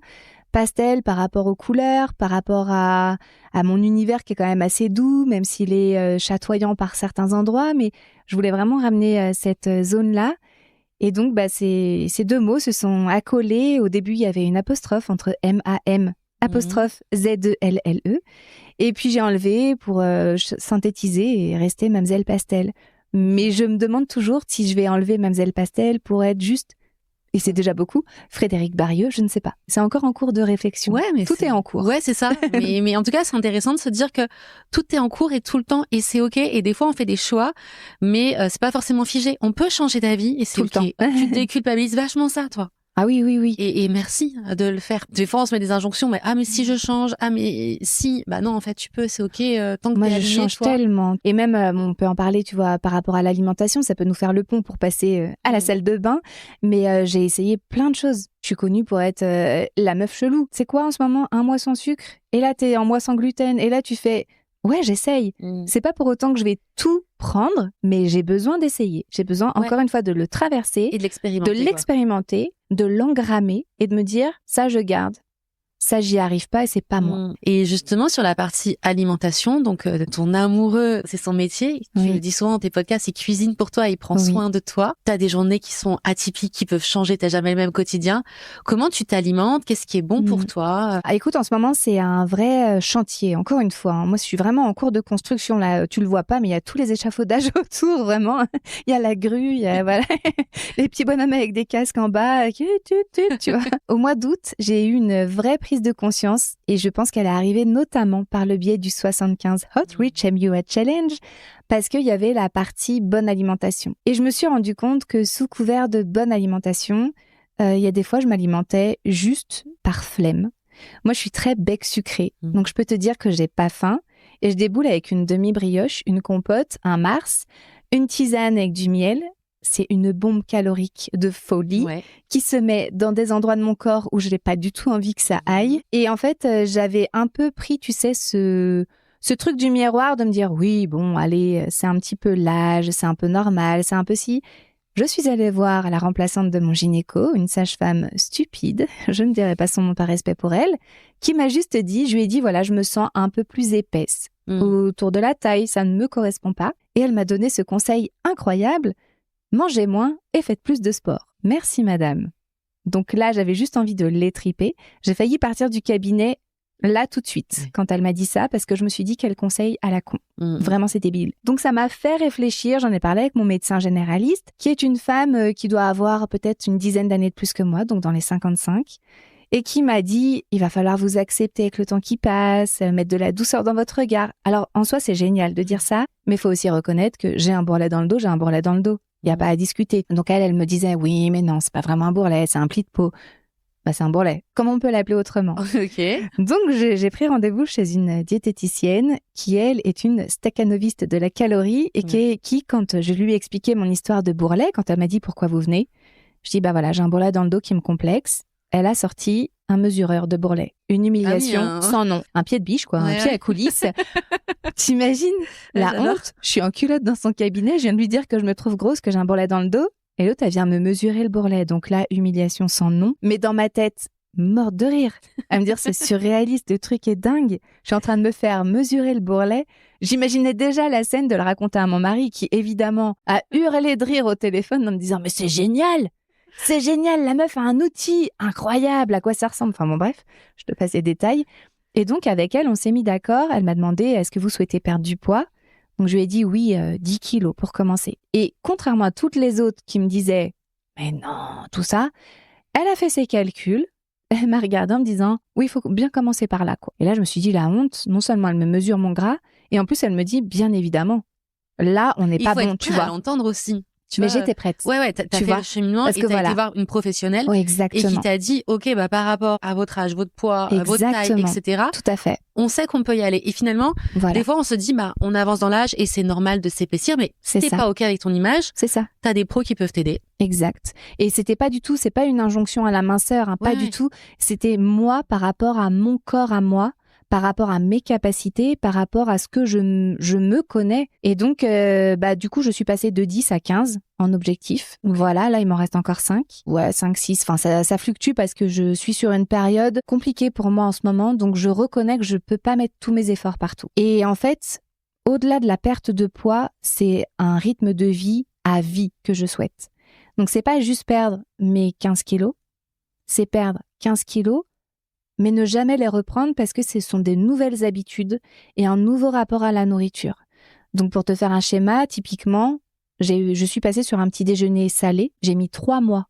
Pastel par rapport aux couleurs, par rapport à mon univers qui est quand même assez doux, même s'il est chatoyant par certains endroits, mais je voulais vraiment ramener cette zone-là. Et donc, ces 2 mots se sont accolés. Au début, il y avait une apostrophe entre M-A-M, apostrophe Z-E-L-L-E. Et puis, j'ai enlevé pour synthétiser et rester Mamzelle Pastel. Mais je me demande toujours si je vais enlever Mamzelle Pastel pour être juste... Et c'est déjà beaucoup. Frédéric Barieux, je ne sais pas. C'est encore en cours de réflexion. Ouais, mais tout est en cours. Ouais, c'est ça. mais en tout cas, c'est intéressant de se dire que tout est en cours et tout le temps, et c'est ok. Et des fois, on fait des choix, mais c'est pas forcément figé. On peut changer d'avis et c'est tout ok. Le temps. Tu te déculpabilises vachement ça, toi. Ah oui, oui, oui. Et merci de le faire. Des fois, on se met des injonctions, mais si je change, mais si, bah non, en fait, tu peux, c'est ok, tant que Moi, t'es je aligné, change toi. tellement. Et même, on peut en parler, tu vois, par rapport à l'alimentation, ça peut nous faire le pont pour passer à la salle de bain. Mais j'ai essayé plein de choses. Je suis connue pour être la meuf chelou. C'est quoi en ce moment? Un mois sans sucre? Et là, t'es en mois sans gluten. Et là, tu fais... Ouais, j'essaye. C'est pas pour autant que je vais tout prendre, mais j'ai besoin d'essayer. J'ai besoin, encore une fois, de le traverser, Et de l'expérimenter, de l'engrammer et de me dire, ça, je garde. Ça, j'y arrive pas et c'est pas moi. Et justement, sur la partie alimentation, donc ton amoureux, c'est son métier. Tu le dis souvent dans tes podcasts, il cuisine pour toi, il prend soin de toi. T'as des journées qui sont atypiques, qui peuvent changer, t'as jamais le même quotidien. Comment tu t'alimentes? Qu'est-ce qui est bon pour toi? Écoute, en ce moment, c'est un vrai chantier. Encore une fois, moi, je suis vraiment en cours de construction là. Tu le vois pas, mais il y a tous les échafaudages autour, vraiment. Il y a la grue, il y a voilà les petits bonhommes avec des casques en bas. Tu vois. Au mois d'août, j'ai eu une vraie prise de conscience et je pense qu'elle est arrivée notamment par le biais du 75 Hot Rich MUA Challenge parce qu'il y avait la partie bonne alimentation. Et je me suis rendu compte que sous couvert de bonne alimentation, il y a des fois je m'alimentais juste par flemme. Moi je suis très bec sucré, donc je peux te dire que j'ai pas faim et je déboule avec une demi-brioche, une compote, un Mars, une tisane avec du miel. C'est une bombe calorique de folie qui se met dans des endroits de mon corps où je n'ai pas du tout envie que ça aille. Et en fait, j'avais un peu pris, tu sais, ce truc du miroir de me dire, oui, bon, allez, c'est un petit peu l'âge, c'est un peu normal, c'est un peu si... Je suis allée voir la remplaçante de mon gynéco, une sage-femme stupide, je ne dirais pas son nom par respect pour elle, qui m'a juste dit, je lui ai dit, voilà, je me sens un peu plus épaisse. Autour de la taille, ça ne me correspond pas. Et elle m'a donné ce conseil incroyable, mangez moins et faites plus de sport. Merci madame. Donc là, j'avais juste envie de l'étriper. J'ai failli partir du cabinet là tout de suite quand elle m'a dit ça parce que je me suis dit quel conseil à la con. Vraiment, c'est débile. Donc ça m'a fait réfléchir. J'en ai parlé avec mon médecin généraliste qui est une femme qui doit avoir peut-être une dizaine d'années de plus que moi, donc dans les 55. Et qui m'a dit, il va falloir vous accepter avec le temps qui passe, mettre de la douceur dans votre regard. Alors, en soi, c'est génial de dire ça, mais il faut aussi reconnaître que j'ai un bourrelet dans le dos, j'ai un bourrelet dans le dos. Il n'y a pas à discuter. Donc elle me disait, oui, mais non, c'est pas vraiment un bourrelet, c'est un pli de peau. Bah, c'est un bourrelet. Comment on peut l'appeler autrement? Donc, j'ai pris rendez-vous chez une diététicienne qui, elle, est une stakhanoviste de la calorie et qui, quand je lui ai expliqué mon histoire de bourrelet, quand elle m'a dit pourquoi vous venez, je dis, bah voilà, j'ai un bourrelet dans le dos qui me complexe. Elle a sorti un mesureur de bourrelet. Une humiliation sans nom. Un pied de biche, quoi. Un pied à coulisses. T'imagines la honte? Je suis en culotte dans son cabinet. Je viens de lui dire que je me trouve grosse, que j'ai un bourrelet dans le dos. Et l'autre, elle vient me mesurer le bourrelet. Donc là, humiliation sans nom. Mais dans ma tête, morte de rire. À me dire, c'est surréaliste, le truc est dingue. Je suis en train de me faire mesurer le bourrelet. J'imaginais déjà la scène de le raconter à mon mari qui, évidemment, a hurlé de rire au téléphone en me disant « Mais c'est génial !» C'est génial, la meuf a un outil incroyable, à quoi ça ressemble? Enfin bon, bref, je te passe les détails. Et donc, avec elle, on s'est mis d'accord. Elle m'a demandé, est-ce que vous souhaitez perdre du poids? Donc, je lui ai dit oui, 10 kilos pour commencer. Et contrairement à toutes les autres qui me disaient, mais non, tout ça, elle a fait ses calculs. Elle m'a regardé en me disant, oui, il faut bien commencer par là, quoi. Et là, je me suis dit, la honte, non seulement elle me mesure mon gras, et en plus, elle me dit, bien évidemment, là, on n'est pas bon, tu vois. Il faut l'entendre aussi. Mais j'étais prête. Ouais, t'as fait le cheminement et t'as été voir une professionnelle et qui t'a dit, ok, bah par rapport à votre âge, votre poids, votre taille, etc. Tout à fait. On sait qu'on peut y aller. Et finalement, des fois, on se dit, bah on avance dans l'âge et c'est normal de s'épaissir, mais si t'es pas ok avec ton image, c'est ça. T'as des pros qui peuvent t'aider. Exact. Et c'était pas du tout, c'est pas une injonction à la minceur, hein, pas du tout. C'était moi par rapport à mon corps à moi, par rapport à mes capacités, par rapport à ce que je me connais. Et donc, du coup, je suis passée de 10 à 15 en objectif. Voilà, là, il m'en reste encore 5. Ouais, 5, 6. Enfin, ça fluctue parce que je suis sur une période compliquée pour moi en ce moment. Donc, je reconnais que je peux pas mettre tous mes efforts partout. Et en fait, au-delà de la perte de poids, c'est un rythme de vie à vie que je souhaite. Donc, c'est pas juste perdre mes 15 kilos. C'est perdre 15 kilos, mais ne jamais les reprendre parce que ce sont des nouvelles habitudes et un nouveau rapport à la nourriture. Donc, pour te faire un schéma, typiquement, je suis passée sur un petit déjeuner salé. J'ai mis 3 mois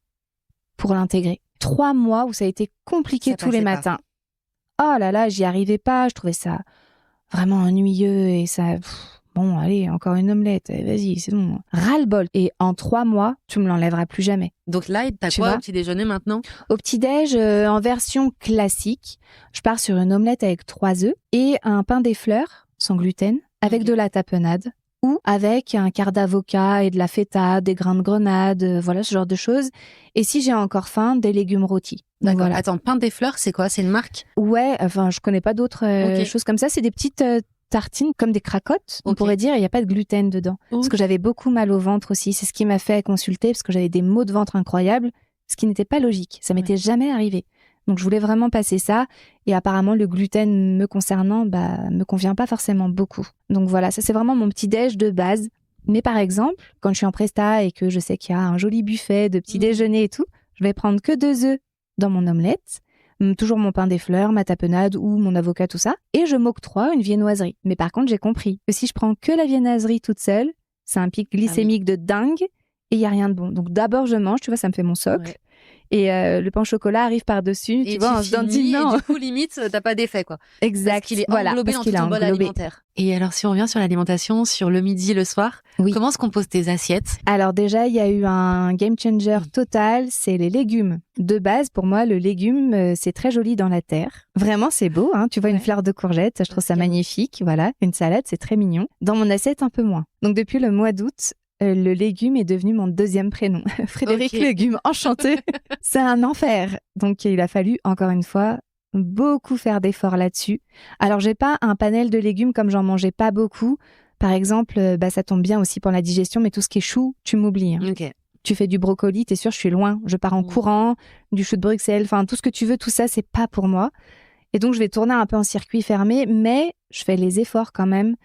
pour l'intégrer. 3 mois où ça a été compliqué tous les matins. Oh là là, j'y arrivais pas. Je trouvais ça vraiment ennuyeux et ça... Bon, allez, encore une omelette, vas-y, c'est bon. Ras-le-bol. Et en 3 mois, tu me l'enlèveras plus jamais. Donc là, t'as Tu quoi vois au petit déjeuner maintenant? Au petit-déj, en version classique, je pars sur une omelette avec 3 œufs et un pain des fleurs, sans gluten, avec Ok. de la tapenade. Ou avec un quart d'avocat et de la feta, des grains de grenade, voilà, ce genre de choses. Et si j'ai encore faim, des légumes rôtis. Donc D'accord. voilà. Attends, pain des fleurs, c'est quoi? C'est une marque? Ouais, enfin, je connais pas d'autres Ok. choses comme ça. C'est des petites tartines comme des cracottes, on Ok. pourrait dire. Il n'y a pas de gluten dedans. Parce que j'avais beaucoup mal au ventre aussi. C'est ce qui m'a fait consulter parce que j'avais des maux de ventre incroyables, ce qui n'était pas logique. Ça m'était jamais arrivé. Donc, je voulais vraiment passer ça. Et apparemment, le gluten me concernant, me convient pas forcément beaucoup. Donc voilà, ça c'est vraiment mon petit déj de base. Mais par exemple, quand je suis en presta et que je sais qu'il y a un joli buffet de petit déjeuner et tout, je vais prendre que 2 œufs dans mon omelette, toujours mon pain des fleurs, ma tapenade ou mon avocat, tout ça, et je m'octroie une viennoiserie. Mais par contre, j'ai compris que si je prends que la viennoiserie toute seule, c'est un pic glycémique de dingue et il y a rien de bon. Donc d'abord je mange, tu vois, ça me fait mon socle. Ouais. Et le pain au chocolat arrive par-dessus, tu vois, en se disant et du coup, limite, t'as pas d'effet, quoi. exact. Parce qu'il est Voilà, englobé parce dans qu'il tout a ton bol englobé. alimentaire. Et alors, si on revient sur l'alimentation, sur le midi, le soir, Oui. comment se composent tes assiettes? Alors déjà, il y a eu un game changer total, c'est les légumes. De base, pour moi, le légume, c'est très joli dans la terre. Vraiment, c'est beau, hein. Tu vois une fleur de courgette, je trouve ça magnifique. Voilà, une salade, c'est très mignon. Dans mon assiette, un peu moins. Donc depuis le mois d'août, le légume est devenu mon 2e prénom. Frédéric Ok. Légume, enchanté. C'est un enfer. Donc il a fallu, encore une fois, beaucoup faire d'efforts là-dessus. Alors j'ai pas un panel de légumes comme j'en mangeais pas beaucoup. Par exemple, ça tombe bien aussi pour la digestion, mais tout ce qui est chou, tu m'oublies. Hein. Ok. Tu fais du brocoli, t'es sûr, je suis loin. Je pars en courant, du chou de Bruxelles, enfin tout ce que tu veux, tout ça, c'est pas pour moi. Et donc je vais tourner un peu en circuit fermé, mais je fais les efforts quand même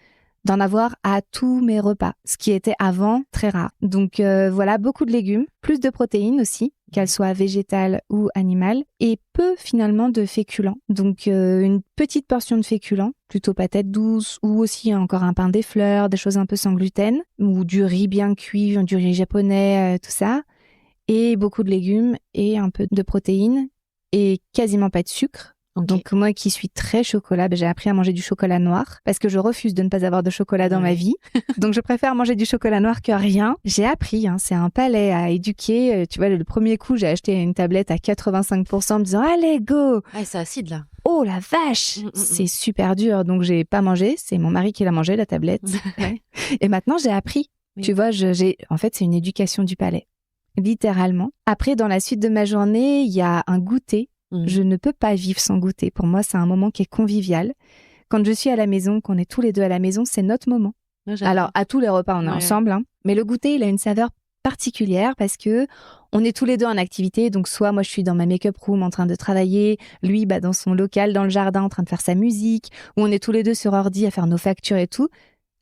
d'en avoir à tous mes repas, ce qui était avant très rare. Donc voilà, beaucoup de légumes, plus de protéines aussi, qu'elles soient végétales ou animales, et peu finalement de féculents. Donc une petite portion de féculents, plutôt patates douces, ou aussi encore un pain des fleurs, des choses un peu sans gluten, ou du riz bien cuit, du riz japonais, tout ça, et beaucoup de légumes, et un peu de protéines, et quasiment pas de sucre. Ok. Donc moi qui suis très chocolat, j'ai appris à manger du chocolat noir parce que je refuse de ne pas avoir de chocolat dans ma vie. Donc je préfère manger du chocolat noir que rien. J'ai appris, hein, c'est un palais à éduquer. Tu vois, le premier coup, j'ai acheté une tablette à 85% en me disant « Allez, go !» Ah, c'est acide, là. Oh la vache, c'est super dur. Donc j'ai pas mangé, c'est mon mari qui l'a mangé, la tablette. Et maintenant j'ai appris. Oui. Tu vois, en fait c'est une éducation du palais, littéralement. Après, dans la suite de ma journée, il y a un goûter. Je ne peux pas vivre sans goûter. Pour moi, c'est un moment qui est convivial. Quand je suis à la maison, qu'on est tous les deux à la maison, c'est notre moment. Alors, à tous les repas, on est ensemble. Hein. Mais le goûter, il a une saveur particulière parce que on est tous les deux en activité. Donc, soit moi, je suis dans ma make-up room en train de travailler, lui, dans son local, dans le jardin, en train de faire sa musique, ou on est tous les deux sur ordi à faire nos factures et tout.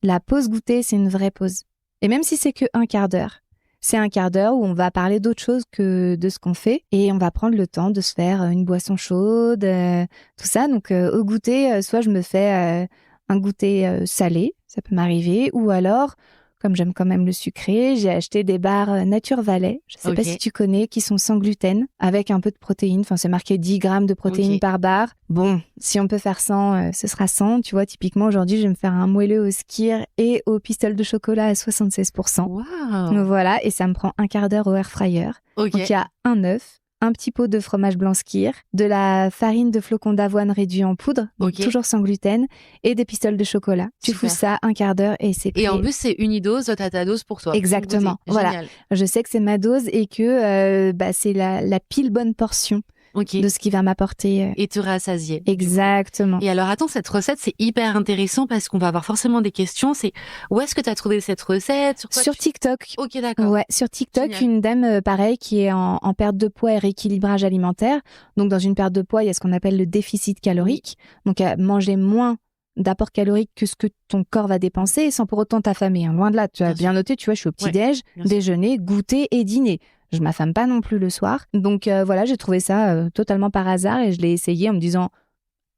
La pause goûter, c'est une vraie pause. Et même si c'est que 1 quart d'heure, c'est 1 quart d'heure où on va parler d'autre chose que de ce qu'on fait et on va prendre le temps de se faire une boisson chaude, tout ça. Donc au goûter, soit je me fais un goûter salé, ça peut m'arriver, ou alors, comme j'aime quand même le sucré, j'ai acheté des barres Nature Valley, je sais pas si tu connais, qui sont sans gluten, avec un peu de protéines. Enfin, c'est marqué 10 grammes de protéines par barre. Bon, si on peut faire 100, ce sera 100. Tu vois, typiquement, aujourd'hui, je vais me faire un moelleux au skyr et au pistolet de chocolat à 76%. Wow. Voilà, et ça me prend 1 quart d'heure au air fryer. Donc, il y a un œuf, un petit pot de fromage blanc skyr, de la farine de flocons d'avoine réduit en poudre, toujours sans gluten, et des pistolets de chocolat. Tu fous ça 1 quart d'heure et c'est prêt. Et en plus, c'est unidose, t'as ta dose pour toi. Exactement. Voilà. Je sais que c'est ma dose et que c'est la pile bonne portion. De ce qui va m'apporter. Et te rassasier. Exactement. Et alors, attends, cette recette, c'est hyper intéressant parce qu'on va avoir forcément des questions. C'est où est-ce que tu as trouvé cette recette? Sur TikTok. Ok, d'accord. Ouais, sur TikTok, génial. Une dame, pareil, qui est en perte de poids et rééquilibrage alimentaire. Donc, dans une perte de poids, il y a ce qu'on appelle le déficit calorique. Donc, à manger moins d'apport calorique que ce que ton corps va dépenser sans pour autant t'affamer. Hein. Loin de là, tu as bien noté, tu vois, je suis au petit-déj, déjeuner, goûter et dîner. Je m'affame pas non plus le soir. Donc voilà, j'ai trouvé ça totalement par hasard et je l'ai essayé en me disant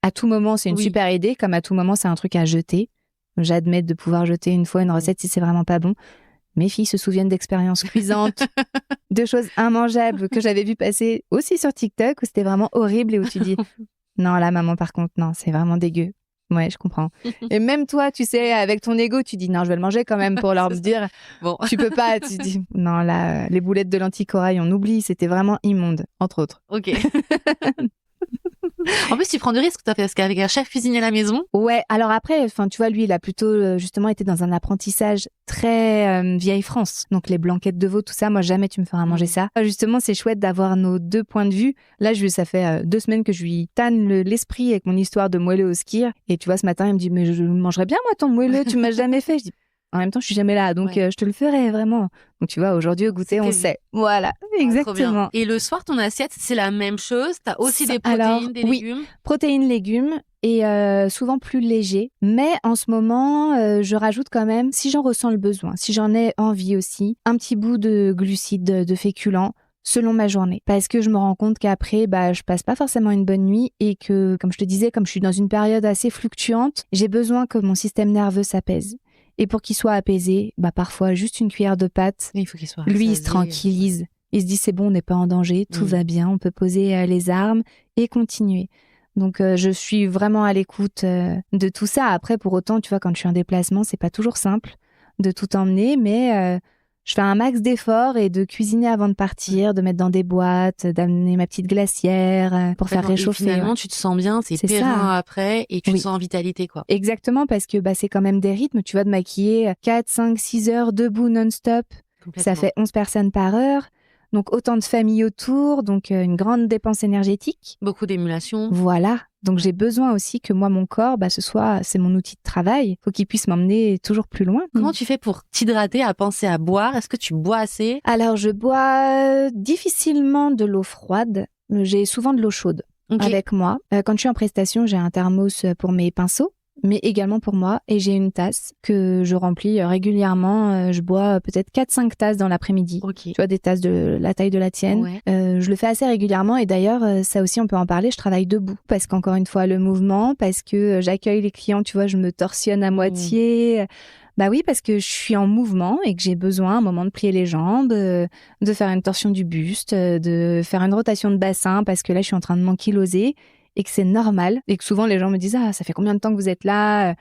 à tout moment, c'est une super idée, comme à tout moment, c'est un truc à jeter. J'admets de pouvoir jeter une fois une recette si c'est vraiment pas bon. Mes filles se souviennent d'expériences cuisantes, de choses immangeables que j'avais vu passer aussi sur TikTok où c'était vraiment horrible et où tu dis non, là, maman, par contre, non, c'est vraiment dégueu. Ouais, je comprends. Et même toi, tu sais, avec ton ego, tu dis non, je vais le manger quand même pour leur dire. Bon. Tu peux pas, tu dis non, là, les boulettes de lentilles corail, on oublie, c'était vraiment immonde, entre autres. Ok. En plus, tu prends du risque, toi, parce qu'avec un chef cuisinier à la maison. Ouais, alors après, enfin, tu vois, lui, il a plutôt justement été dans un apprentissage très vieille France. Donc les blanquettes de veau, tout ça, moi jamais tu me feras manger ça. Justement, c'est chouette d'avoir nos deux points de vue. Là, ça fait 2 semaines que je lui tanne l'esprit avec mon histoire de moelleux au skir. Et tu vois, ce matin, il me dit mais je mangerais bien moi ton moelleux, tu m'as jamais fait. Je dis en même temps, je suis jamais là, donc je te le ferai vraiment. Donc tu vois, aujourd'hui au goûter, on sait. Voilà, exactement. Et le soir, ton assiette, c'est la même chose. T'as aussi des protéines, des légumes. Oui, protéines, légumes et souvent plus léger. Mais en ce moment, je rajoute quand même, si j'en ressens le besoin, si j'en ai envie aussi, un petit bout de glucides, de féculents selon ma journée. Parce que je me rends compte qu'après, je passe pas forcément une bonne nuit et que, comme je te disais, comme je suis dans une période assez fluctuante, j'ai besoin que mon système nerveux s'apaise. Et pour qu'il soit apaisé, parfois juste une cuillère de pâte, il faut qu'il soit lui, il se tranquillise. Il se dit c'est bon, on n'est pas en danger, tout va bien, on peut poser les armes et continuer. Donc je suis vraiment à l'écoute de tout ça. Après, pour autant, tu vois, quand je suis en déplacement, c'est pas toujours simple de tout emmener, mais je fais un max d'efforts et de cuisiner avant de partir, de mettre dans des boîtes, d'amener ma petite glacière pour faire réchauffer. Et finalement, tu te sens bien, c'est périn après et tu te sens en vitalité, quoi. Exactement, parce que c'est quand même des rythmes, tu vois, de maquiller 4, 5, 6 heures debout non-stop. Ça fait 11 personnes par heure. Donc autant de familles autour, donc une grande dépense énergétique. Beaucoup d'émulation. Voilà. Donc j'ai besoin aussi que moi, mon corps, c'est mon outil de travail. Faut qu'il puisse m'emmener toujours plus loin. Comment tu fais pour t'hydrater, à penser à boire? Est-ce que tu bois assez? Alors je bois difficilement de l'eau froide. J'ai souvent de l'eau chaude avec moi. Quand je suis en prestation, j'ai un thermos pour mes pinceaux, mais également pour moi. Et j'ai une tasse que je remplis régulièrement. Je bois peut-être 4-5 tasses dans l'après-midi. Tu vois, des tasses de la taille de la tienne. Ouais. Je le fais assez régulièrement. Et d'ailleurs, ça aussi, on peut en parler. Je travaille debout parce qu'encore une fois, le mouvement, parce que j'accueille les clients, tu vois, je me torsionne à moitié. Oui, parce que je suis en mouvement et que j'ai besoin à un moment de plier les jambes, de faire une torsion du buste, de faire une rotation de bassin parce que là, je suis en train de m'ankyloser. Et que c'est normal, et que souvent les gens me disent « Ah, ça fait combien de temps que vous êtes là ?»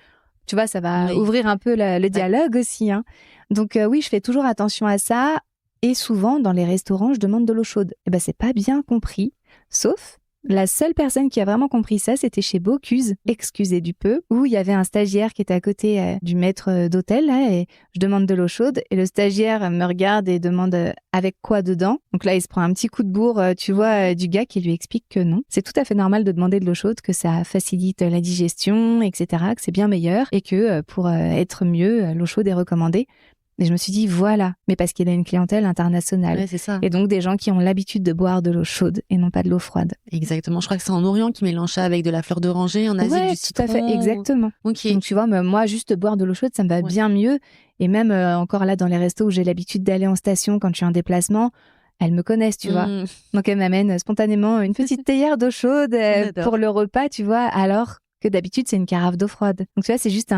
Tu vois, ça va ouvrir un peu le dialogue aussi. Hein. Donc oui, je fais toujours attention à ça. Et souvent, dans les restaurants, je demande de l'eau chaude. Et c'est pas bien compris, sauf la seule personne qui a vraiment compris ça, c'était chez Bocuse, excusez du peu, où il y avait un stagiaire qui était à côté du maître d'hôtel, là, et je demande de l'eau chaude, et le stagiaire me regarde et demande avec quoi dedans. Donc là, il se prend un petit coup de bourre, tu vois, du gars qui lui explique que non. C'est tout à fait normal de demander de l'eau chaude, que ça facilite la digestion, etc., que c'est bien meilleur, et que pour être mieux, l'eau chaude est recommandée. Et je me suis dit, voilà, mais parce qu'il a une clientèle internationale. Ouais, c'est ça. Et donc des gens qui ont l'habitude de boire de l'eau chaude et non pas de l'eau froide. Exactement. Je crois que c'est en Orient qui mélange ça avec de la fleur d'oranger, en Asie du citron. Tout à fait, exactement. Okay. Donc tu vois, moi, juste boire de l'eau chaude, ça me va bien mieux. Et même encore là, dans les restos où j'ai l'habitude d'aller en station quand je suis en déplacement, elles me connaissent, tu vois. Donc elles m'amènent spontanément une petite théière d'eau chaude pour le repas, tu vois, alors que d'habitude, c'est une carafe d'eau froide. Donc tu vois, c'est juste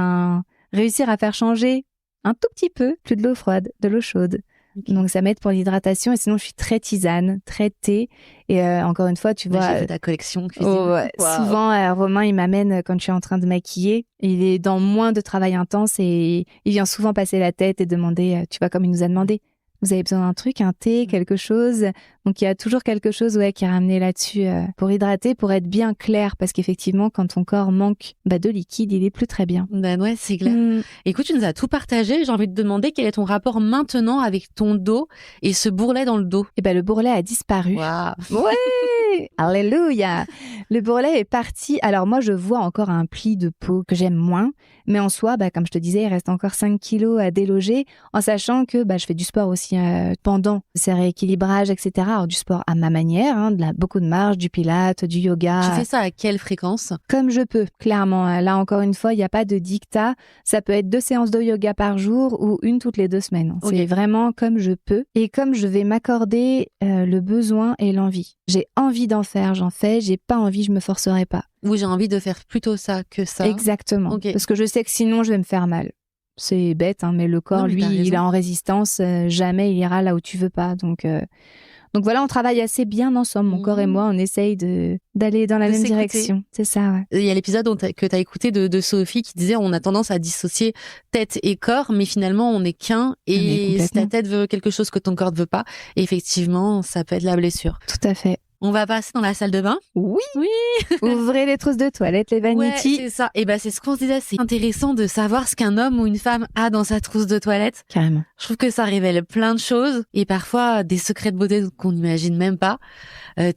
réussir à faire changer un tout petit peu, plus de l'eau froide, de l'eau chaude. Okay. Donc ça m'aide pour l'hydratation. Et sinon, je suis très tisane, très thé. Et encore une fois, tu vois... J'ai fait ta collection cuisine. Wow. Souvent, Romain, il m'amène quand je suis en train de maquiller. Il est dans moins de travail intense et il vient souvent passer la tête et demander, tu vois, comme il nous a demandé, vous avez besoin d'un truc, un thé, quelque chose. Donc, il y a toujours quelque chose qui est ramené là-dessus pour hydrater, pour être bien clair. Parce qu'effectivement, quand ton corps manque de liquide, il est plus très bien. Ouais, c'est clair. Écoute, tu nous as tout partagé. J'ai envie de te demander quel est ton rapport maintenant avec ton dos et ce bourrelet dans le dos. Le bourrelet a disparu. Wow. Ouais, alléluia. Le bourrelet est parti. Alors moi, je vois encore un pli de peau que j'aime moins. Mais en soi, comme je te disais, il reste encore 5 kilos à déloger, en sachant que je fais du sport aussi pendant ces rééquilibrages, etc. Alors du sport à ma manière, beaucoup de marche, du pilates, du yoga. Tu fais ça à quelle fréquence? Comme je peux, clairement. Là, encore une fois, il n'y a pas de dictat. Ça peut être 2 séances de yoga par jour ou 1 toutes les 2 semaines. Okay. C'est vraiment comme je peux. Et comme je vais m'accorder le besoin et l'envie. J'ai envie d'en faire, j'en fais. J'ai pas envie, je me forcerai pas. Oui, j'ai envie de faire plutôt ça que ça. Exactement. Okay. Parce que je sais que sinon, je vais me faire mal. C'est bête, mais le corps, lui, il est en résistance. Jamais il ira là où tu veux pas. Donc Donc voilà, on travaille assez bien ensemble, mon corps et moi, on essaye d'aller dans la même direction. C'est ça, ouais. Il y a l'épisode que tu as écouté de Sophie qui disait on a tendance à dissocier tête et corps, mais finalement on n'est qu'un, et si ta tête veut quelque chose que ton corps ne veut pas, et effectivement, ça peut être la blessure. Tout à fait. On va passer dans la salle de bain. Oui. Ouvrez les trousses de toilette, les vanities. Ouais, c'est ça. Et c'est ce qu'on se disait. C'est intéressant de savoir ce qu'un homme ou une femme a dans sa trousse de toilette. Carrément. Je trouve que ça révèle plein de choses et parfois des secrets de beauté qu'on n'imagine même pas.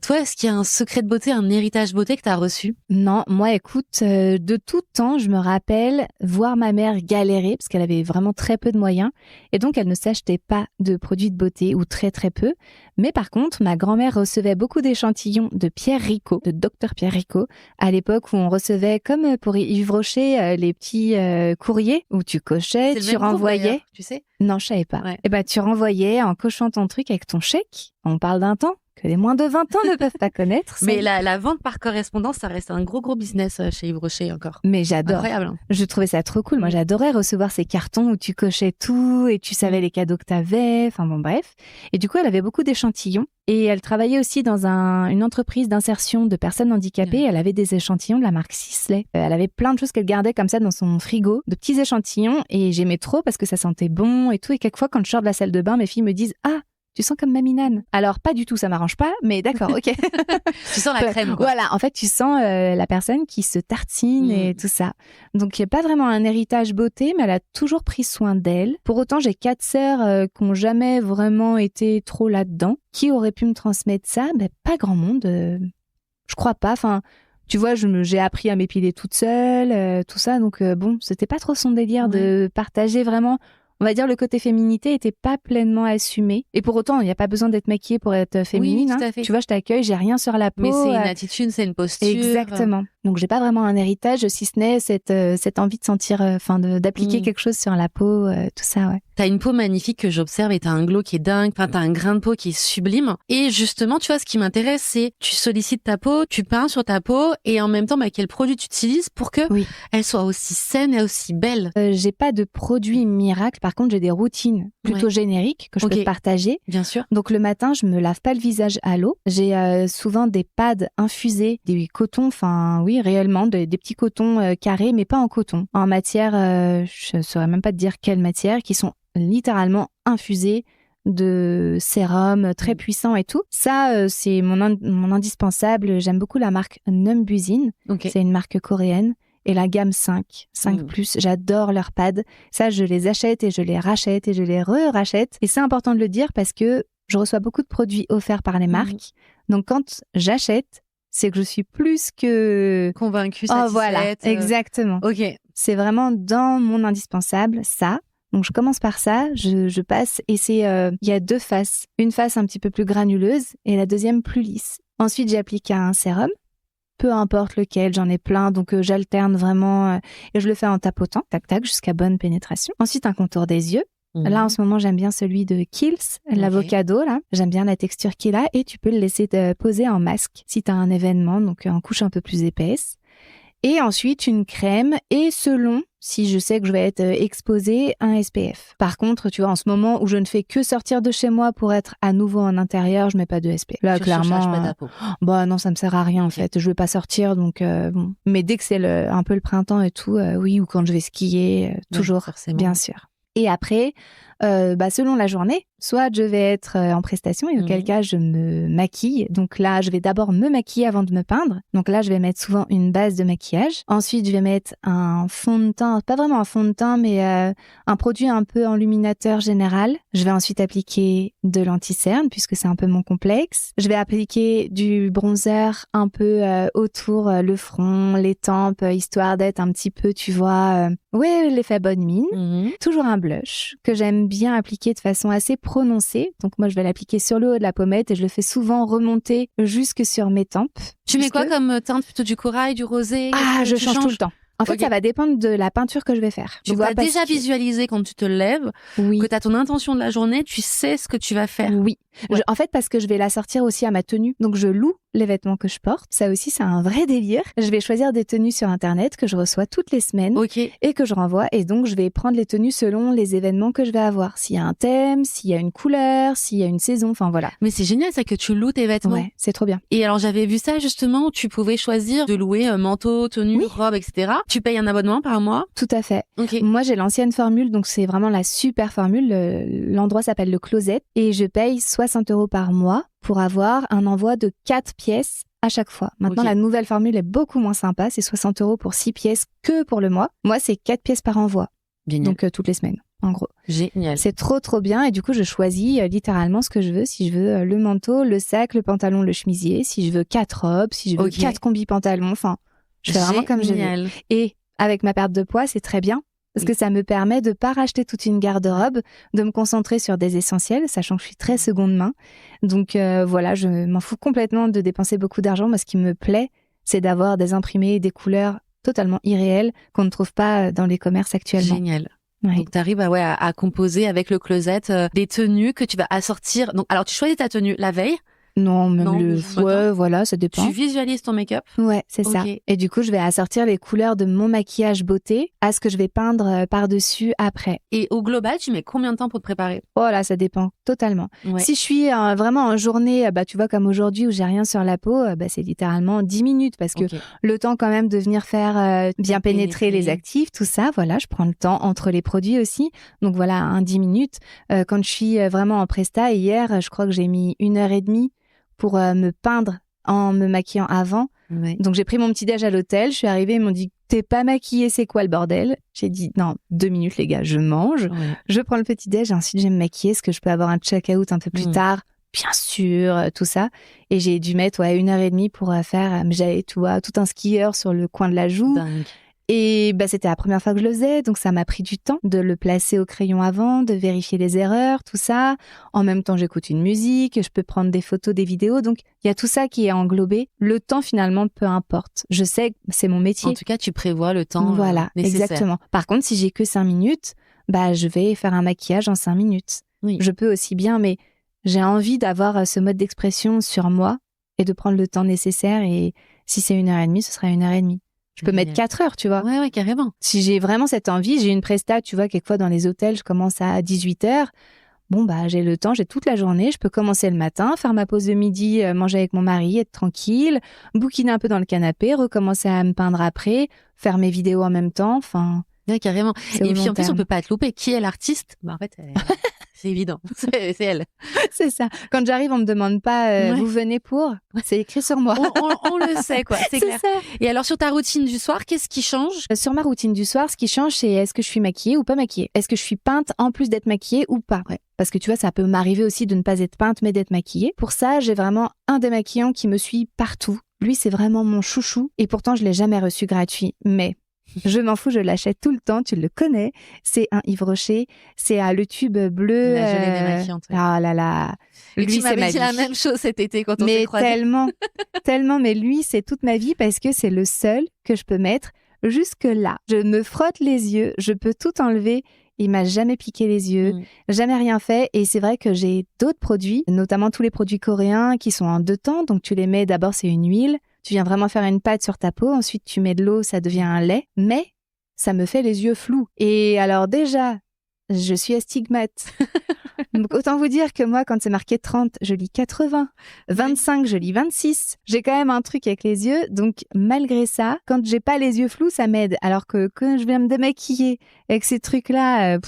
Toi, est-ce qu'il y a un secret de beauté, un héritage beauté que tu as reçu? Non, moi, écoute, de tout temps, je me rappelle voir ma mère galérer parce qu'elle avait vraiment très peu de moyens et donc elle ne s'achetait pas de produits de beauté ou très très peu. Mais par contre, ma grand-mère recevait beaucoup d'échantillons de Pierre Ricot, de Dr Pierre Ricot, à l'époque où on recevait, comme pour Yves Rocher, les petits courriers où tu cochais, tu renvoyais. Tu sais? Non, je savais pas. Ouais. Et tu renvoyais en cochant ton truc avec ton chèque. On parle d'un temps que les moins de 20 ans ne peuvent pas connaître. Mais la vente par correspondance, ça reste un gros business chez Yves Rocher encore. Mais j'adore. Incroyable. Hein. Je trouvais ça trop cool. Moi, j'adorais recevoir ces cartons où tu cochais tout et tu savais les cadeaux que t'avais. Enfin bon, bref. Et du coup, elle avait beaucoup d'échantillons. Et elle travaillait aussi dans une entreprise d'insertion de personnes handicapées. Elle avait des échantillons de la marque Sisley. Elle avait plein de choses qu'elle gardait comme ça dans son frigo, de petits échantillons. Et j'aimais trop parce que ça sentait bon et tout. Et quelquefois, quand je sors de la salle de bain, mes filles me disent « Ah, tu sens comme Mamie Nan ». Alors, pas du tout, ça m'arrange pas, mais d'accord, ok. Tu sens la crème, quoi. Voilà, en fait, tu sens la personne qui se tartine et tout ça. Donc, il n'y a pas vraiment un héritage beauté, mais elle a toujours pris soin d'elle. Pour autant, j'ai 4 sœurs qui n'ont jamais vraiment été trop là-dedans. Qui aurait pu me transmettre ça? Pas grand monde. Je crois pas. Enfin, tu vois, j'ai appris à m'épiler toute seule, tout ça. Donc, bon, c'était pas trop son délire de partager vraiment. On va dire le côté féminité était pas pleinement assumé. Et pour autant, il n'y a pas besoin d'être maquillée pour être féminine. Oui, tout à fait. Tu vois, je t'accueille, j'ai rien sur la peau. Mais c'est une attitude, c'est une posture. Exactement. Donc, j'ai pas vraiment un héritage, si ce n'est cette envie de sentir, d'appliquer quelque chose sur la peau, tout ça, ouais. T'as une peau magnifique que j'observe et t'as un glow qui est dingue. Enfin, t'as un grain de peau qui est sublime. Et justement, tu vois, ce qui m'intéresse, c'est tu sollicites ta peau, tu peins sur ta peau et en même temps, quel produit tu utilises pour que elle soit aussi saine et aussi belle. J'ai pas de produit miracle. Par contre, j'ai des routines plutôt génériques que je peux te partager. Bien sûr. Donc, le matin, je me lave pas le visage à l'eau. J'ai souvent des pads infusés, des cotons, réellement, des petits cotons carrés, mais pas en coton. En matière, je saurais même pas te dire quelle matière, qui sont littéralement infusés de sérum très puissant et tout. Ça, c'est mon indispensable. J'aime beaucoup la marque Numbuzin. C'est une marque coréenne. Et la gamme 5 plus, j'adore leurs pads. Ça, je les achète et je les rachète et je les rachète. Et c'est important de le dire parce que je reçois beaucoup de produits offerts par les marques. Donc, quand j'achète, c'est que je suis plus que convaincue, satisfaite. Oh, voilà, exactement. Ok. C'est vraiment dans mon indispensable, ça. Donc, je commence par ça, je passe et il y a 2 faces. Une face un petit peu plus granuleuse et la deuxième plus lisse. Ensuite, j'applique un sérum. Peu importe lequel, j'en ai plein, donc j'alterne vraiment et je le fais en tapotant, tac tac, jusqu'à bonne pénétration. Ensuite, un contour des yeux. Là, en ce moment, j'aime bien celui de Kiehl's, l'avocado, là. J'aime bien la texture qu'il a et tu peux le laisser poser en masque si tu as un événement, donc en couche un peu plus épaisse. Et ensuite, une crème et selon, si je sais que je vais être exposée, un SPF. Par contre, tu vois, en ce moment où je ne fais que sortir de chez moi pour être à nouveau en intérieur, je mets pas de SPF. Là, clairement, pas ta peau. Non, ça me sert à rien en fait. Je veux pas sortir, donc bon. Mais dès que c'est un peu le printemps et tout, oui, ou quand je vais skier, toujours, bien sûr. Et après, selon la journée, soit je vais être en prestation et auquel cas je me maquille. Donc là, je vais d'abord me maquiller avant de me peindre. Donc là, je vais mettre souvent une base de maquillage. Ensuite, je vais mettre un fond de teint, pas vraiment un fond de teint, mais un produit un peu enluminateur général. Je vais ensuite appliquer de l'anti-cerne puisque c'est un peu mon complexe. Je vais appliquer du bronzer un peu autour le front, les tempes, histoire d'être un petit peu, tu vois, l'effet bonne mine. Toujours un blush que j'aime bien appliquer de façon assez prononcée. Donc moi, je vais l'appliquer sur le haut de la pommette et je le fais souvent remonter jusque sur mes tempes. Tu mets quoi comme teinte? Plutôt du corail, du rosé? Je change tout le temps. En fait, ça va dépendre de la peinture que je vais faire. Tu vas déjà visualiser quand tu te lèves, que tu as ton intention de la journée, tu sais ce que tu vas faire. Oui. En fait, parce que je vais l'assortir aussi à ma tenue. Donc, je loue les vêtements que je porte. Ça aussi, c'est un vrai délire. Je vais choisir des tenues sur Internet que je reçois toutes les semaines et que je renvoie. Et donc, je vais prendre les tenues selon les événements que je vais avoir. S'il y a un thème, s'il y a une couleur, s'il y a une saison, enfin voilà. Mais c'est génial ça que tu loues tes vêtements. Ouais, c'est trop bien. Et alors, j'avais vu ça justement où tu pouvais choisir de louer manteau, tenue, robe, etc. Tu payes un abonnement par mois? Tout à fait. Okay. Moi, j'ai l'ancienne formule, donc c'est vraiment la super formule. L'endroit s'appelle le Closet et je paye 60 € par mois pour avoir un envoi de 4 pièces à chaque fois. Maintenant, la nouvelle formule est beaucoup moins sympa. C'est 60 € pour 6 pièces que pour le mois. Moi, c'est 4 pièces par envoi. Génial. Donc, toutes les semaines, en gros. Génial. C'est trop, trop bien. Et du coup, je choisis littéralement ce que je veux. Si je veux le manteau, le sac, le pantalon, le chemisier. Si je veux 4 robes, si je veux 4 combis pantalons. Enfin, je fais vraiment comme je veux. Et avec ma perte de poids, c'est très bien. Parce que ça me permet de pas racheter toute une garde-robe, de me concentrer sur des essentiels, sachant que je suis très seconde main. Donc voilà, je m'en fous complètement de dépenser beaucoup d'argent. Moi, ce qui me plaît, c'est d'avoir des imprimés et des couleurs totalement irréelles qu'on ne trouve pas dans les commerces actuellement. Génial. Ouais. Donc, tu arrives à composer avec le Closet des tenues que tu vas assortir. Donc, alors, tu choisis ta tenue la veille? Non, même ouais, voilà, ça dépend. Tu visualises ton make-up? Ouais, c'est ça. Et du coup, je vais assortir les couleurs de mon maquillage beauté à ce que je vais peindre par-dessus après. Et au global, tu mets combien de temps pour te préparer? Oh là, ça dépend totalement. Ouais. Si je suis vraiment en journée, tu vois, comme aujourd'hui où j'ai rien sur la peau, c'est littéralement 10 minutes parce que le temps quand même de venir faire bien pénétrer les actifs, tout ça, voilà, je prends le temps entre les produits aussi. Donc voilà, 10 minutes. Quand je suis vraiment en presta, hier, je crois que j'ai mis 1h30 pour me peindre en me maquillant avant. Ouais. Donc, j'ai pris mon petit déj à l'hôtel. Je suis arrivée, ils m'ont dit « T'es pas maquillée, c'est quoi le bordel ?» J'ai dit « Non, 2 minutes, les gars, je mange. Ouais. Je prends le petit déj et ensuite, je vais me maquiller. Est-ce que je peux avoir un check-out un peu plus tard ?» Bien sûr, tout ça. Et j'ai dû mettre 1h30 pour faire... J'avais tout un skieur sur le coin de la joue. Dingue. Et c'était la première fois que je le faisais, donc ça m'a pris du temps de le placer au crayon avant, de vérifier les erreurs, tout ça. En même temps, j'écoute une musique, je peux prendre des photos, des vidéos, donc il y a tout ça qui est englobé. Le temps, finalement, peu importe. Je sais que c'est mon métier. En tout cas, tu prévois le temps voilà, nécessaire. Exactement. Par contre, si j'ai que 5 minutes, je vais faire un maquillage en 5 minutes. Oui. Je peux aussi bien, mais j'ai envie d'avoir ce mode d'expression sur moi et de prendre le temps nécessaire. Et si c'est 1h30, ce sera 1h30. Je peux mettre 4 heures, tu vois. Ouais, carrément. Si j'ai vraiment cette envie, j'ai une presta, tu vois, quelquefois dans les hôtels, je commence à 18h. Bon, j'ai le temps, j'ai toute la journée. Je peux commencer le matin, faire ma pause de midi, manger avec mon mari, être tranquille, bouquiner un peu dans le canapé, recommencer à me peindre après, faire mes vidéos en même temps. Enfin. Ouais, carrément. Et puis en plus, on peut pas te louper. Qui est l'artiste? En fait, c'est évident. C'est elle. C'est ça. Quand j'arrive, on me demande pas vous venez pour. C'est écrit sur moi. On le sait, quoi. C'est clair. Ça. Et alors, sur ta routine du soir, qu'est-ce qui change? Sur ma routine du soir, ce qui change, c'est est-ce que je suis maquillée ou pas maquillée? Est-ce que je suis peinte en plus d'être maquillée ou pas? Ouais. Parce que tu vois, ça peut m'arriver aussi de ne pas être peinte, mais d'être maquillée. Pour ça, j'ai vraiment un démaquillant qui me suit partout. Lui, c'est vraiment mon chouchou. Et pourtant, je l'ai jamais reçu gratuit. Mais je m'en fous, je l'achète tout le temps, tu le connais. C'est un Yves Rocher, c'est le tube bleu. La gelée démaquillante. Ouais. Ah là là. Lui, tu m'avais dit la même chose cet été quand on s'est croisés. Mais tellement. Mais lui, c'est toute ma vie parce que c'est le seul que je peux mettre jusque là. Je me frotte les yeux, je peux tout enlever. Il m'a jamais piqué les yeux, jamais rien fait. Et c'est vrai que j'ai d'autres produits, notamment tous les produits coréens qui sont en 2 temps. Donc tu les mets, d'abord c'est une huile. Tu viens vraiment faire une pâte sur ta peau, ensuite tu mets de l'eau, ça devient un lait, mais ça me fait les yeux flous. Et alors déjà, je suis astigmate. Donc autant vous dire que moi, quand c'est marqué 30, je lis 80. 25, je lis 26. J'ai quand même un truc avec les yeux, donc malgré ça, quand j'ai pas les yeux flous, ça m'aide. Alors que quand je viens me démaquiller avec ces trucs-là,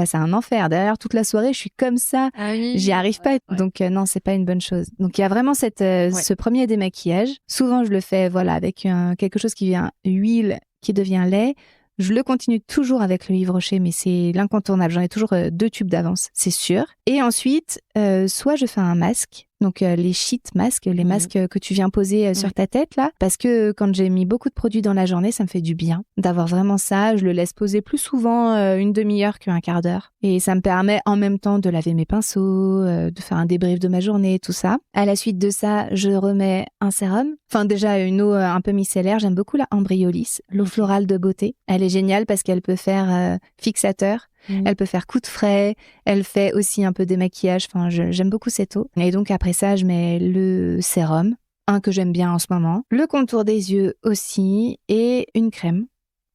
c'est un enfer. Derrière toute la soirée, je suis comme ça. Ah oui. J'y arrive pas. Ouais. Donc non, c'est pas une bonne chose. Donc il y a vraiment ce premier démaquillage. Souvent, je le fais avec quelque chose qui vient huile, qui devient lait. Je le continue toujours avec le Yves Rocher, mais c'est l'incontournable. J'en ai toujours 2 tubes d'avance, c'est sûr. Et ensuite, soit je fais un masque, donc les sheet masques, les masques que tu viens poser sur ta tête là, parce que quand j'ai mis beaucoup de produits dans la journée, ça me fait du bien d'avoir vraiment ça. Je le laisse poser plus souvent une demi-heure qu'un quart d'heure. Et ça me permet en même temps de laver mes pinceaux, de faire un débrief de ma journée, tout ça. À la suite de ça, je remets un sérum. Enfin déjà une eau un peu micellaire. J'aime beaucoup la Ambriolis, l'eau florale de beauté. Elle est géniale parce qu'elle peut faire fixateur. Elle peut faire coup de frais. Elle fait aussi un peu des maquillages. Enfin, j'aime beaucoup cette eau. Et donc, après ça, je mets le sérum, un que j'aime bien en ce moment, le contour des yeux aussi, et une crème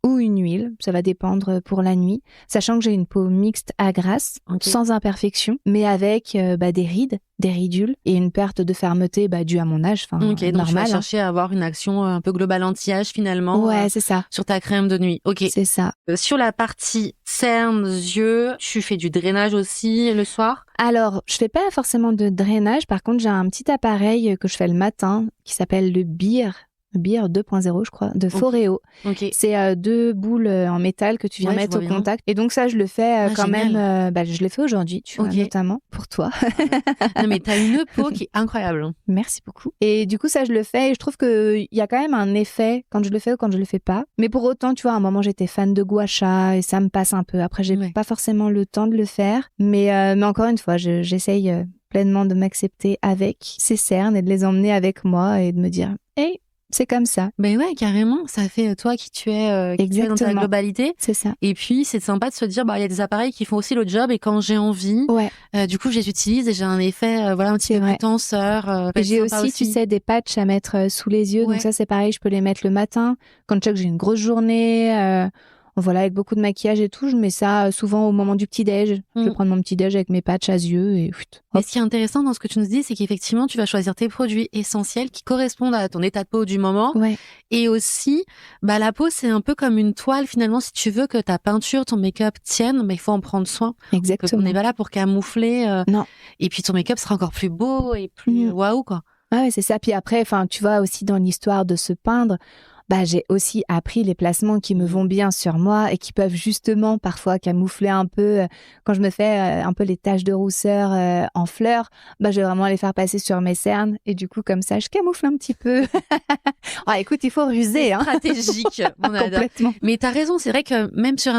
ou une huile, ça va dépendre pour la nuit, sachant que j'ai une peau mixte à grasse, sans imperfection, mais avec des rides, des ridules et une perte de fermeté due à mon âge, donc tu vas normal. chercher à avoir une action un peu globale anti-âge finalement. Ouais, c'est ça. Sur ta crème de nuit. Ok. C'est ça. Sur la partie cernes, yeux, tu fais du drainage aussi le soir? Alors, je fais pas forcément de drainage, par contre j'ai un petit appareil que je fais le matin qui s'appelle le Beer 2.0, je crois, de Foreo. Okay. C'est 2 boules en métal que tu viens mettre au contact. Et donc ça, je le fais quand même. Je l'ai fait aujourd'hui, tu vois, notamment pour toi. Non, mais t'as une peau qui est incroyable. Merci beaucoup. Et du coup, ça, je le fais. Et je trouve qu'il y a quand même un effet quand je le fais ou quand je le fais pas. Mais pour autant, tu vois, à un moment, j'étais fan de gua sha et ça me passe un peu. Après, j'ai pas forcément le temps de le faire. Mais encore une fois, j'essaye pleinement de m'accepter avec ces cernes et de les emmener avec moi et de me dire, hey, c'est comme ça. Ben ouais, carrément. Ça fait toi qui tu es dans ta globalité. C'est ça. Et puis, c'est sympa de se dire, il y a des appareils qui font aussi le job et quand j'ai envie, du coup, je les utilise et j'ai un effet, un petit peu plus tenseur. Et j'ai aussi, tu sais, des patchs à mettre sous les yeux. Donc ça, c'est pareil, je peux les mettre le matin. Quand je sais que j'ai une grosse journée, avec beaucoup de maquillage et tout, je mets ça souvent au moment du petit-déj. Je vais prendre mon petit-déj avec mes patchs à yeux et Mais ce qui est intéressant dans ce que tu nous dis, c'est qu'effectivement, tu vas choisir tes produits essentiels qui correspondent à ton état de peau du moment. Ouais. Et aussi, la peau, c'est un peu comme une toile, finalement. Si tu veux que ta peinture, ton make-up tienne, il faut en prendre soin. Exactement. On n'est pas là pour camoufler. Non. Et puis, ton make-up sera encore plus beau et plus waouh, quoi. Ouais, c'est ça. Puis après, tu vois, aussi dans l'histoire de se peindre, j'ai aussi appris les placements qui me vont bien sur moi et qui peuvent justement parfois camoufler un peu. Quand je me fais un peu les taches de rousseur en fleurs, je vais vraiment les faire passer sur mes cernes et du coup comme ça je camoufle un petit peu. Écoute, il faut ruser. Stratégique, on adore. Complètement. Mais t'as raison, c'est vrai que même sur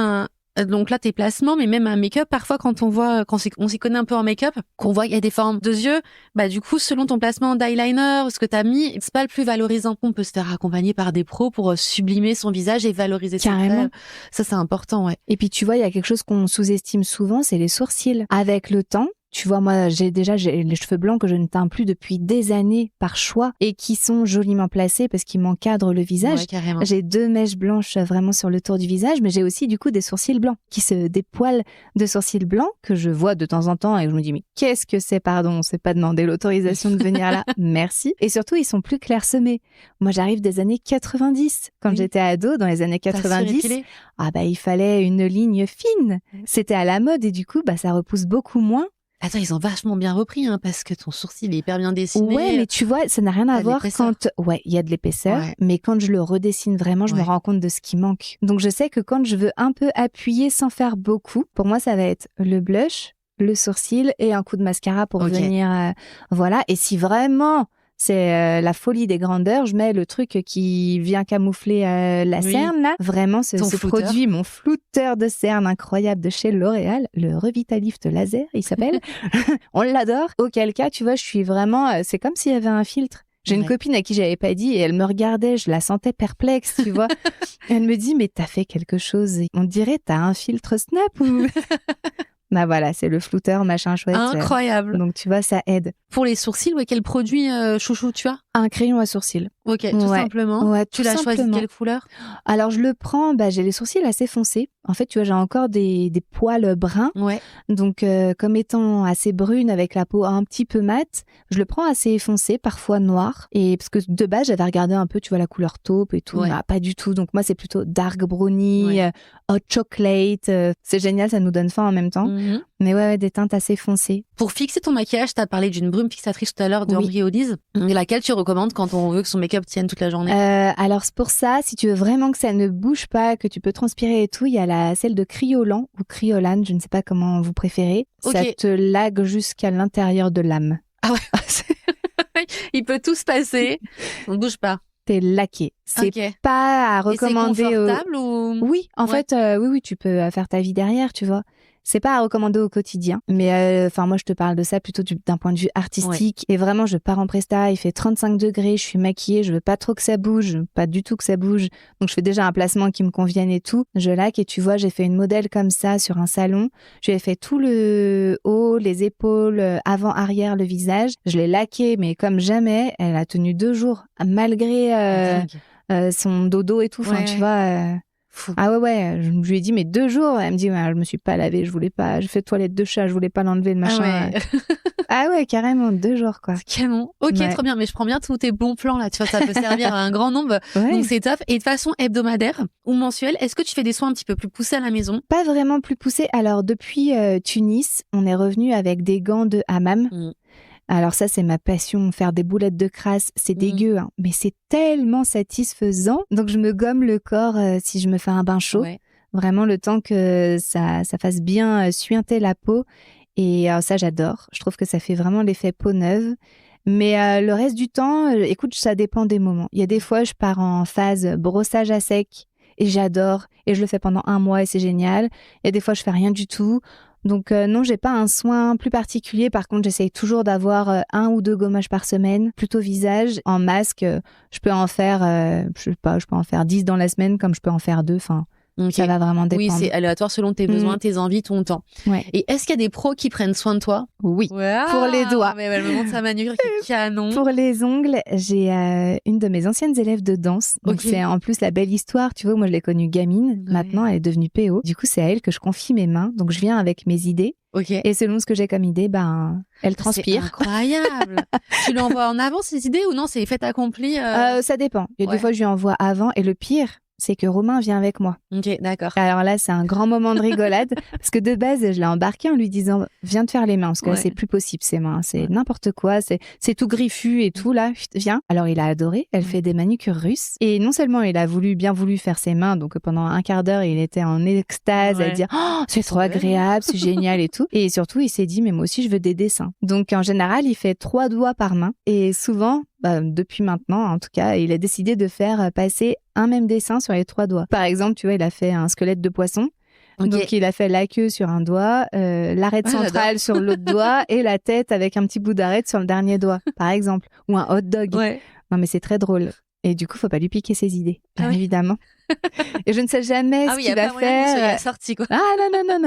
donc là tes placements, mais même un make-up, parfois quand on voit, quand on s'y connaît un peu en make-up, qu'on voit qu'il y a des formes de yeux, du coup selon ton placement d'eyeliner ou ce que t'as mis, c'est pas le plus valorisant. On peut se faire accompagner par des pros pour sublimer son visage et valoriser son trait. Ça c'est important, ouais. Et puis tu vois, il y a quelque chose qu'on sous-estime souvent, c'est les sourcils. Avec le temps, tu vois, moi, j'ai les cheveux blancs que je ne teins plus depuis des années par choix et qui sont joliment placés parce qu'ils m'encadrent le visage. Ouais, carrément. J'ai 2 mèches blanches vraiment sur le tour du visage, mais j'ai aussi du coup des sourcils blancs, des poils de sourcils blancs que je vois de temps en temps et je me dis mais qu'est-ce que c'est, pardon, on s'est pas demandé l'autorisation de venir là, merci. Et surtout, ils sont plus clairsemés. Moi, j'arrive des années 90. Quand j'étais ado, dans les années 90, il fallait une ligne fine. C'était à la mode et du coup, ça repousse beaucoup moins. Attends, ils ont vachement bien repris, parce que ton sourcil est hyper bien dessiné. Ouais, mais tu vois, ça n'a rien à voir quand... Ouais, il y a de l'épaisseur, mais quand je le redessine vraiment, je me rends compte de ce qui manque. Donc, je sais que quand je veux un peu appuyer sans faire beaucoup, pour moi, ça va être le blush, le sourcil et un coup de mascara pour venir... voilà, et si vraiment... c'est la folie des grandeurs, je mets le truc qui vient camoufler la cerne là. Vraiment ce produit, mon flouteur de cerne incroyable de chez L'Oréal, le Revitalift Laser, il s'appelle. On l'adore. Auquel cas, tu vois, je suis vraiment, c'est comme s'il y avait un filtre. J'ai une copine à qui j'avais pas dit et elle me regardait, je la sentais perplexe, tu vois. Elle me dit, mais t'as fait quelque chose. On dirait, t'as un filtre Snap ou... Voilà, c'est le flouteur, machin chouette. Incroyable. Donc, tu vois, ça aide. Pour les sourcils, quel produit chouchou tu as? Un crayon à sourcils. Ok, tout simplement. Ouais, tu l'as choisi de quelle couleur? Alors, je le prends, j'ai les sourcils assez foncés. En fait, tu vois, j'ai encore des poils bruns. Ouais. Donc, comme étant assez brune avec la peau un petit peu mate, je le prends assez foncé, parfois noir. Et parce que de base, j'avais regardé un peu, tu vois, la couleur taupe et tout. Pas du tout. Donc, moi, c'est plutôt dark brownie, hot chocolate. C'est génial, ça nous donne faim en même temps. Mais des teintes assez foncées. Pour fixer ton maquillage, t'as parlé d'une brume fixatrice tout à l'heure de Henri Olize. Laquelle tu recommandes quand on veut que son make-up tienne toute la journée? Alors pour ça, si tu veux vraiment que ça ne bouge pas, que tu peux transpirer et tout, il y a celle de Kryolan ou Kryolan, je ne sais pas comment vous préférez. Ça te lague jusqu'à l'intérieur de l'âme. Ah ouais. Il peut tout se passer. On ne bouge pas. T'es laqué. C'est pas à recommander. Et c'est confortable ou... Oui, en fait, oui, tu peux faire ta vie derrière, tu vois. C'est pas à recommander au quotidien, mais enfin moi je te parle de ça plutôt d'un point de vue artistique. Et vraiment, je pars en presta, il fait 35 degrés, je suis maquillée, je veux pas trop que ça bouge, pas du tout que ça bouge. Donc je fais déjà un placement qui me convienne et tout. Je laque et tu vois, j'ai fait une modèle comme ça sur un salon. Je lui ai fait tout le haut, les épaules, avant, arrière, le visage. Je l'ai laqué, mais comme jamais. Elle a tenu 2 jours, malgré son dodo et tout. Enfin, tu vois... Fou. Ah ouais, je lui ai dit, mais 2 jours. Elle me dit, je me suis pas lavée, je voulais pas, j'ai fait toilette de chat, je voulais pas l'enlever, le machin. Ah ouais, carrément, 2 jours, quoi. Canon. Ok, trop bien, mais je prends bien tous tes bons plans, là. Tu vois, ça peut servir à un grand nombre. Donc c'est top. Et de façon hebdomadaire ou mensuelle, est-ce que tu fais des soins un petit peu plus poussés à la maison? Pas vraiment plus poussés. Alors, depuis Tunis, on est revenu avec des gants de hammam. Alors ça, c'est ma passion, faire des boulettes de crasse, c'est dégueu, hein, mais c'est tellement satisfaisant. Donc je me gomme le corps si je me fais un bain chaud. Vraiment le temps que ça fasse bien suinter la peau. Et ça, j'adore. Je trouve que ça fait vraiment l'effet peau neuve. Mais le reste du temps, écoute, ça dépend des moments. Il y a des fois, je pars en phase brossage à sec et j'adore. Et je le fais pendant 1 mois et c'est génial. Il y a des fois, je fais rien du tout. Donc non, j'ai pas un soin plus particulier. Par contre, j'essaye toujours d'avoir 1 ou 2 gommages par semaine, plutôt visage. En masque, je peux en faire, je sais pas, je peux en faire 10 dans la semaine comme je peux en faire 2. Enfin, ça va vraiment dépendre. Oui, c'est aléatoire selon tes besoins, tes envies, ton temps. Et est-ce qu'il y a des pros qui prennent soin de toi? Oui, pour les doigts. Mais elle me montre sa manucure qui est canon. Pour les ongles, j'ai une de mes anciennes élèves de danse. Donc c'est en plus la belle histoire. Tu vois, moi je l'ai connue gamine. Maintenant, elle est devenue PO. Du coup, c'est à elle que je confie mes mains. Donc je viens avec mes idées. Et selon ce que j'ai comme idée, elle transpire. C'est incroyable. Tu lui envoies en avance ces idées ou non, c'est fait accompli Ça dépend. Il y a des fois, je lui envoie avant. Et le pire, c'est que Romain vient avec moi. Ok, d'accord. Alors là, c'est un grand moment de rigolade parce que de base, je l'ai embarqué en lui disant viens te faire les mains parce que là, c'est plus possible ses mains, c'est n'importe quoi, c'est tout griffu et tout là, viens. Alors il a adoré, elle fait des manucures russes et non seulement il a bien voulu faire ses mains, donc pendant un quart d'heure, il était en extase à dire oh, c'est trop agréable, c'est génial et tout. Et surtout, il s'est dit mais moi aussi je veux des dessins. Donc en général, il fait 3 doigts par main et souvent depuis maintenant, en tout cas, il a décidé de faire passer un même dessin sur les 3 doigts. Par exemple, tu vois, il a fait un squelette de poisson. Donc, il a fait la queue sur un doigt, l'arête centrale sur l'autre doigt et la tête avec un petit bout d'arête sur le dernier doigt, par exemple. Ou un hot dog. Non, mais c'est très drôle. Et du coup, faut pas lui piquer ses idées, bien évidemment. Et je ne sais jamais ce qu'il va faire. La sortie, quoi. Ah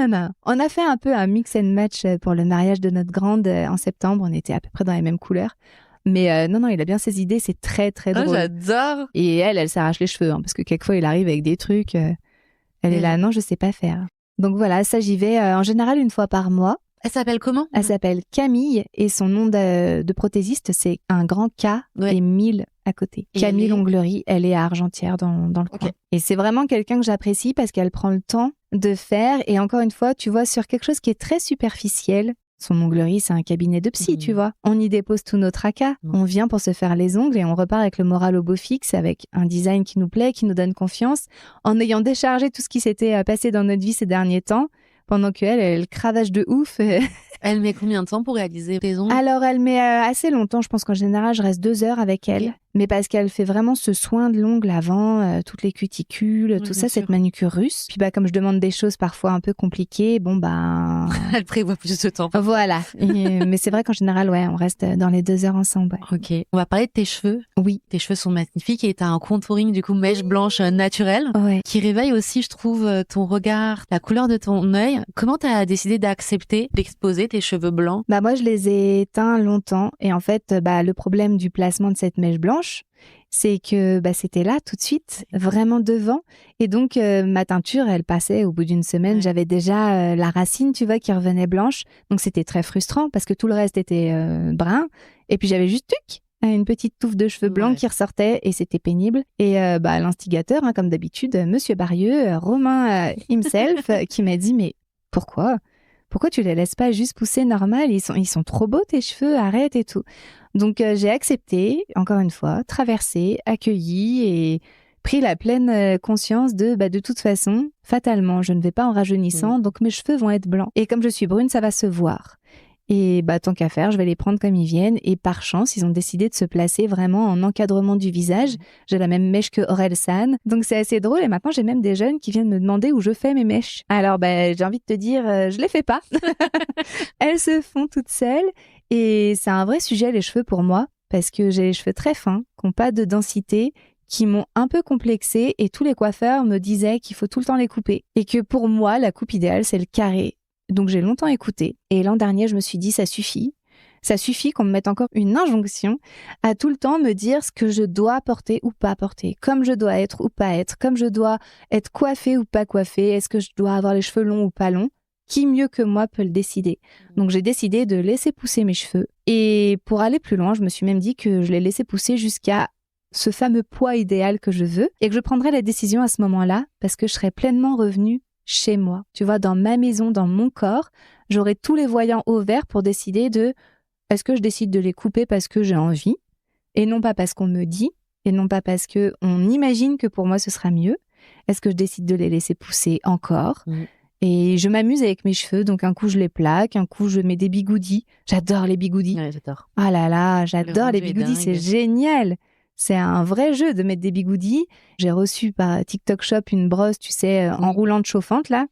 non. On a fait un peu un mix and match pour le mariage de notre grande en septembre. On était à peu près dans les mêmes couleurs. Mais non, il a bien ses idées, c'est très très drôle. J'adore. Et elle s'arrache les cheveux, parce que quelquefois il arrive avec des trucs, elle est là, non, je sais pas faire. Donc voilà, ça j'y vais en général 1 fois par mois. Elle s'appelle comment? Elle s'appelle Camille et son nom de prothésiste c'est un grand K et 1000 à côté. Et Camille Longlerie, elle est à Argentière dans le coin. Et c'est vraiment quelqu'un que j'apprécie parce qu'elle prend le temps de faire et encore une fois, tu vois, sur quelque chose qui est très superficiel. Son onglerie, c'est un cabinet de psy, tu vois. On y dépose tout nos tracas. On vient pour se faire les ongles et on repart avec le moral au beau fixe, avec un design qui nous plaît, qui nous donne confiance, en ayant déchargé tout ce qui s'était passé dans notre vie ces derniers temps, pendant qu'elle cravache de ouf. Elle met combien de temps pour réaliser tes ongles? Alors, elle met assez longtemps. Je pense qu'en général, je reste 2 heures avec elle. Mais parce qu'elle fait vraiment ce soin de l'ongle avant, toutes les cuticules, tout ça, cette manucure russe. Puis comme je demande des choses parfois un peu compliquées, elle prévoit plus de temps. Voilà. Mais c'est vrai qu'en général, on reste dans les 2 heures ensemble. Ok. On va parler de tes cheveux. Oui. Tes cheveux sont magnifiques et t'as un contouring, du coup, mèche blanche naturelle, qui réveille aussi, je trouve, ton regard, la couleur de ton œil. Comment t'as décidé d'accepter d'exposer tes cheveux blancs? Moi, je les ai teints longtemps. Et en fait, le problème du placement de cette mèche blanche, c'est que c'était là tout de suite, vraiment devant. Et donc, ma teinture, elle passait au bout d'1 semaine. J'avais déjà la racine, tu vois, qui revenait blanche. Donc, c'était très frustrant parce que tout le reste était brun. Et puis, j'avais juste une petite touffe de cheveux blancs qui ressortait et c'était pénible. Et l'instigateur, comme d'habitude, Monsieur Barieux, Romain himself, qui m'a dit « Mais pourquoi tu les laisses pas juste pousser normal? Ils sont trop beaux tes cheveux, arrête et tout. » Donc j'ai accepté, encore une fois, traversé, accueilli et pris la pleine conscience de toute façon, fatalement, je ne vais pas en rajeunissant, donc mes cheveux vont être blancs. Et comme je suis brune, ça va se voir. Et tant qu'à faire, je vais les prendre comme ils viennent. Et par chance, ils ont décidé de se placer vraiment en encadrement du visage. J'ai la même mèche que Orelsan. Donc c'est assez drôle. Et maintenant, j'ai même des jeunes qui viennent me demander où je fais mes mèches. Alors j'ai envie de te dire, je les fais pas. Elles se font toutes seules. Et c'est un vrai sujet, les cheveux, pour moi. Parce que j'ai les cheveux très fins, qui n'ont pas de densité, qui m'ont un peu complexée. Et tous les coiffeurs me disaient qu'il faut tout le temps les couper. Et que pour moi, la coupe idéale, c'est le carré. Donc j'ai longtemps écouté et l'an dernier je me suis dit ça suffit qu'on me mette encore une injonction à tout le temps me dire ce que je dois porter ou pas porter, comme je dois être ou pas être, comme je dois être coiffée ou pas coiffée, est-ce que je dois avoir les cheveux longs ou pas longs, qui mieux que moi peut le décider. Donc j'ai décidé de laisser pousser mes cheveux et pour aller plus loin je me suis même dit que je les laissais pousser jusqu'à ce fameux poids idéal que je veux et que je prendrais la décision à ce moment-là parce que je serais pleinement revenue chez moi. Tu vois, dans ma maison, dans mon corps, j'aurai tous les voyants au vert pour décider de est-ce que je décide de les couper parce que j'ai envie et non pas parce qu'on me dit et non pas parce que on imagine que pour moi ce sera mieux. Est-ce que je décide de les laisser pousser encore Et je m'amuse avec mes cheveux, donc un coup je les plaque, un coup je mets des bigoudis. J'adore les bigoudis. Ouais, j'adore. Ah là là, j'adore les bigoudis, c'est génial. C'est un vrai jeu de mettre des bigoudis. J'ai reçu par TikTok Shop une brosse, tu sais, enroulante chauffante là.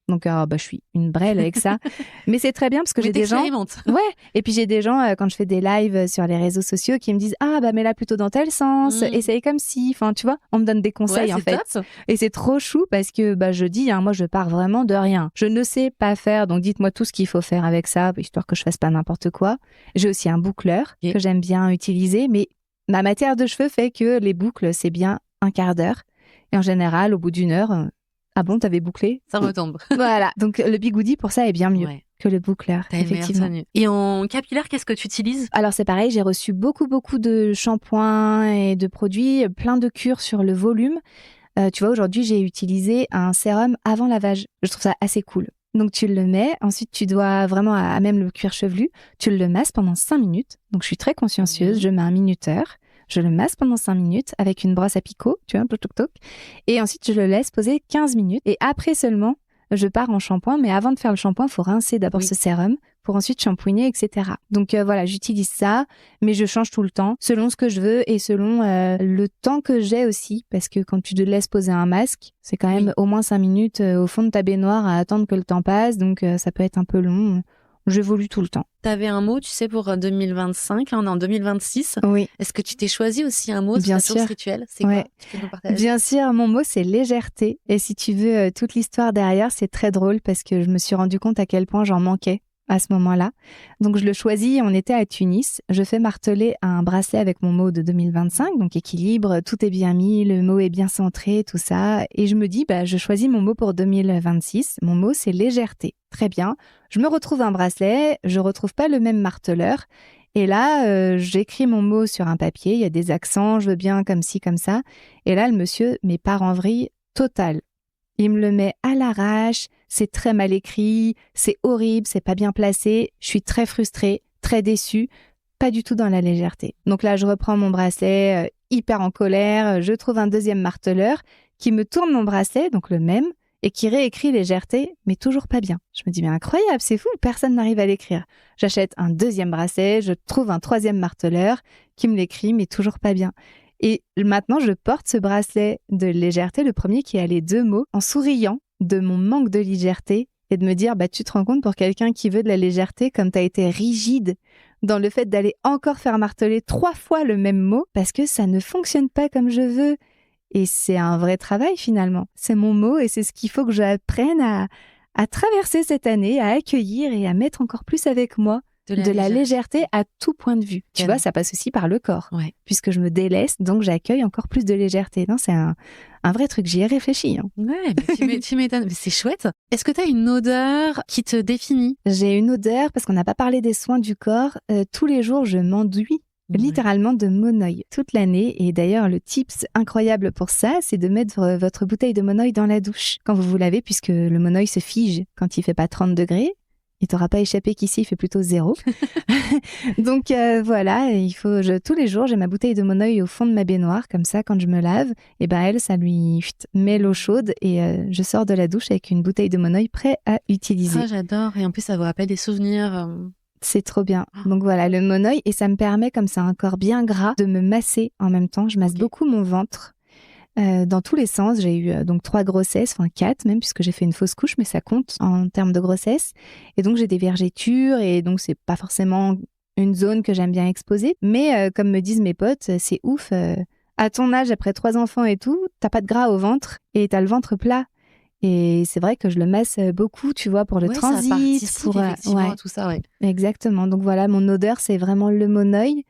Donc je suis une brêle avec ça. Mais c'est très bien parce que j'ai des gens. Ouais. Et puis j'ai des gens quand je fais des lives sur les réseaux sociaux qui me disent mets-la plutôt dans tel sens, essaye comme si. Enfin tu vois, on me donne des conseils en fait. Top. Et c'est trop chou parce que je dis moi je pars vraiment de rien. Je ne sais pas faire, donc dites-moi tout ce qu'il faut faire avec ça, histoire que je fasse pas n'importe quoi. J'ai aussi un boucleur que j'aime bien utiliser, mais ma matière de cheveux fait que les boucles, c'est bien un quart d'heure. Et en général, au bout d'une heure, ah bon, t'avais bouclé ? Ça retombe. Voilà. Donc, le bigoudi, pour ça, est bien mieux que le boucleur, effectivement. Et en capillaire, qu'est-ce que tu utilises ? Alors, c'est pareil, j'ai reçu beaucoup de shampoings et de produits, plein de cures sur le volume. Tu vois, aujourd'hui, j'ai utilisé un sérum avant lavage. Je trouve ça assez cool. Donc, tu le mets. Ensuite, tu dois vraiment, à même le cuir chevelu, tu le masses pendant 5 minutes. Donc, je suis très consciencieuse. Je mets un minuteur. Je le masse pendant 5 minutes avec une brosse à picot, tu vois, toc. Et ensuite, je le laisse poser 15 minutes. Et après seulement, je pars en shampoing. Mais avant de faire le shampoing, il faut rincer d'abord ce sérum pour ensuite shampouiner, etc. Donc voilà, j'utilise ça, mais je change tout le temps, selon ce que je veux et selon le temps que j'ai aussi. Parce que quand tu te laisses poser un masque, c'est quand même au moins 5 minutes au fond de ta baignoire à attendre que le temps passe. Donc ça peut être un peu long. J'évolue tout le temps. T'avais un mot, tu sais, pour 2025, là on est en 2026. Oui. Est-ce que tu t'es choisi aussi un mot de ta source rituelle ? C'est quoi ? Tu peux nous partager ? Bien sûr, mon mot c'est légèreté. Et si tu veux toute l'histoire derrière, c'est très drôle parce que je me suis rendu compte à quel point j'en manquais à ce moment-là. Donc je le choisis, on était à Tunis. Je fais marteler un bracelet avec mon mot de 2025, donc équilibre, tout est bien mis, le mot est bien centré, tout ça. Et je me dis, je choisis mon mot pour 2026. Mon mot c'est légèreté. Très bien. Je me retrouve un bracelet, je retrouve pas le même marteleur. Et là, j'écris mon mot sur un papier, il y a des accents, je veux bien comme ci, comme ça. Et là, le monsieur part en vrille totale. Il me le met à l'arrache, c'est très mal écrit, c'est horrible, c'est pas bien placé. Je suis très frustrée, très déçue, pas du tout dans la légèreté. Donc là, je reprends mon bracelet, hyper en colère. Je trouve un deuxième marteleur qui me tourne mon bracelet, donc le même, et qui réécrit légèreté, mais toujours pas bien. Je me dis, mais incroyable, c'est fou, personne n'arrive à l'écrire. J'achète un deuxième bracelet, je trouve un troisième marteleur qui me l'écrit, mais toujours pas bien. Et maintenant, je porte ce bracelet de légèreté, le premier qui a les 2 mots, en souriant de mon manque de légèreté et de me dire, tu te rends compte pour quelqu'un qui veut de la légèreté, comme tu as été rigide dans le fait d'aller encore faire marteler 3 fois le même mot, parce que ça ne fonctionne pas comme je veux. Et c'est un vrai travail finalement. C'est mon mot et c'est ce qu'il faut que j'apprenne à traverser cette année, à accueillir et à mettre encore plus avec moi. De la légèreté à tout point de vue. Tu vois, ça passe aussi par le corps. Puisque je me délaisse, donc j'accueille encore plus de légèreté. Non, c'est un vrai truc, j'y ai réfléchi. Hein. Ouais, tu m'étonnes. Mais c'est chouette. Est-ce que tu as une odeur qui te définit ? J'ai une odeur, parce qu'on n'a pas parlé des soins du corps. Tous les jours, je m'enduis littéralement de Monoi toute l'année. Et d'ailleurs, le tips incroyable pour ça, c'est de mettre votre bouteille de Monoi dans la douche quand vous vous lavez, puisque le Monoi se fige quand il fait pas 30 degrés. Il t'aura pas échappé qu'ici, il fait plutôt 0. Donc voilà, tous les jours, j'ai ma bouteille de Monoi au fond de ma baignoire, comme ça, quand je me lave, elle, ça lui met l'eau chaude et je sors de la douche avec une bouteille de Monoi prête à utiliser. Ah, j'adore. Et en plus, ça vous rappelle des souvenirs C'est trop bien. Donc voilà, le monoeil, et ça me permet, comme c'est un corps bien gras, de me masser en même temps. Je masse beaucoup mon ventre. Dans tous les sens, j'ai eu donc 3 grossesses, enfin 4 même, puisque j'ai fait une fausse couche, mais ça compte en termes de grossesse. Et donc j'ai des vergetures, et donc c'est pas forcément une zone que j'aime bien exposer. Mais comme me disent mes potes, c'est ouf. À ton âge, après 3 enfants et tout, t'as pas de gras au ventre et t'as le ventre plat. Et c'est vrai que je le masse beaucoup, tu vois, pour le transit. Ça participe pour effectivement à tout ça, ouais. Exactement. Donc voilà, mon odeur, c'est vraiment le monoeil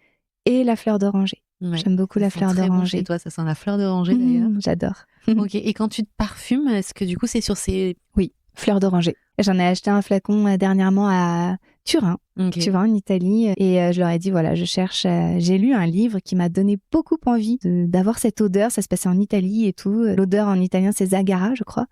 et la fleur d'oranger. Ouais. J'aime beaucoup la fleur d'oranger. d'oranger. Chez toi, ça sent la fleur d'oranger d'ailleurs. J'adore. Ok. Et quand tu te parfumes, est-ce que du coup c'est sur ces... Oui, fleur d'oranger. J'en ai acheté un flacon dernièrement à Turin, tu vois, en Italie. Et je leur ai dit, voilà, je cherche... j'ai lu un livre qui m'a donné beaucoup envie d'avoir cette odeur. Ça se passait en Italie et tout. L'odeur en italien, c'est Zagara, je crois.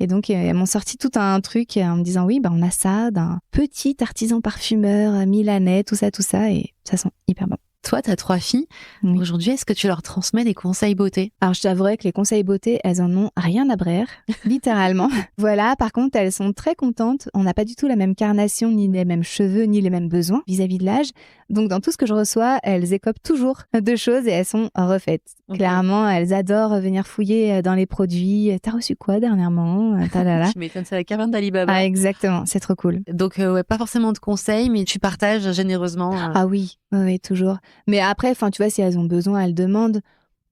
Et donc, elles m'ont sorti tout un truc en me disant, oui, on a ça d'un petit artisan parfumeur milanais, tout ça. Et ça sent hyper bon. Toi, t'as 3 filles. Oui. Aujourd'hui, est-ce que tu leur transmets des conseils beauté? Alors, je t'avouerais que les conseils beauté, elles en ont rien à braire, littéralement. Voilà, par contre, elles sont très contentes. On n'a pas du tout la même carnation, ni les mêmes cheveux, ni les mêmes besoins vis-à-vis de l'âge. Donc, dans tout ce que je reçois, elles écopent toujours de choses et elles sont refaites. Okay. Clairement, elles adorent venir fouiller dans les produits. T'as reçu quoi dernièrement? Je m'étonne, c'est la caverne d'Alibaba. Ah, exactement, c'est trop cool. Donc, ouais, pas forcément de conseils, mais tu partages généreusement. Ah oui, toujours. Mais après, tu vois, si elles ont besoin, elles demandent.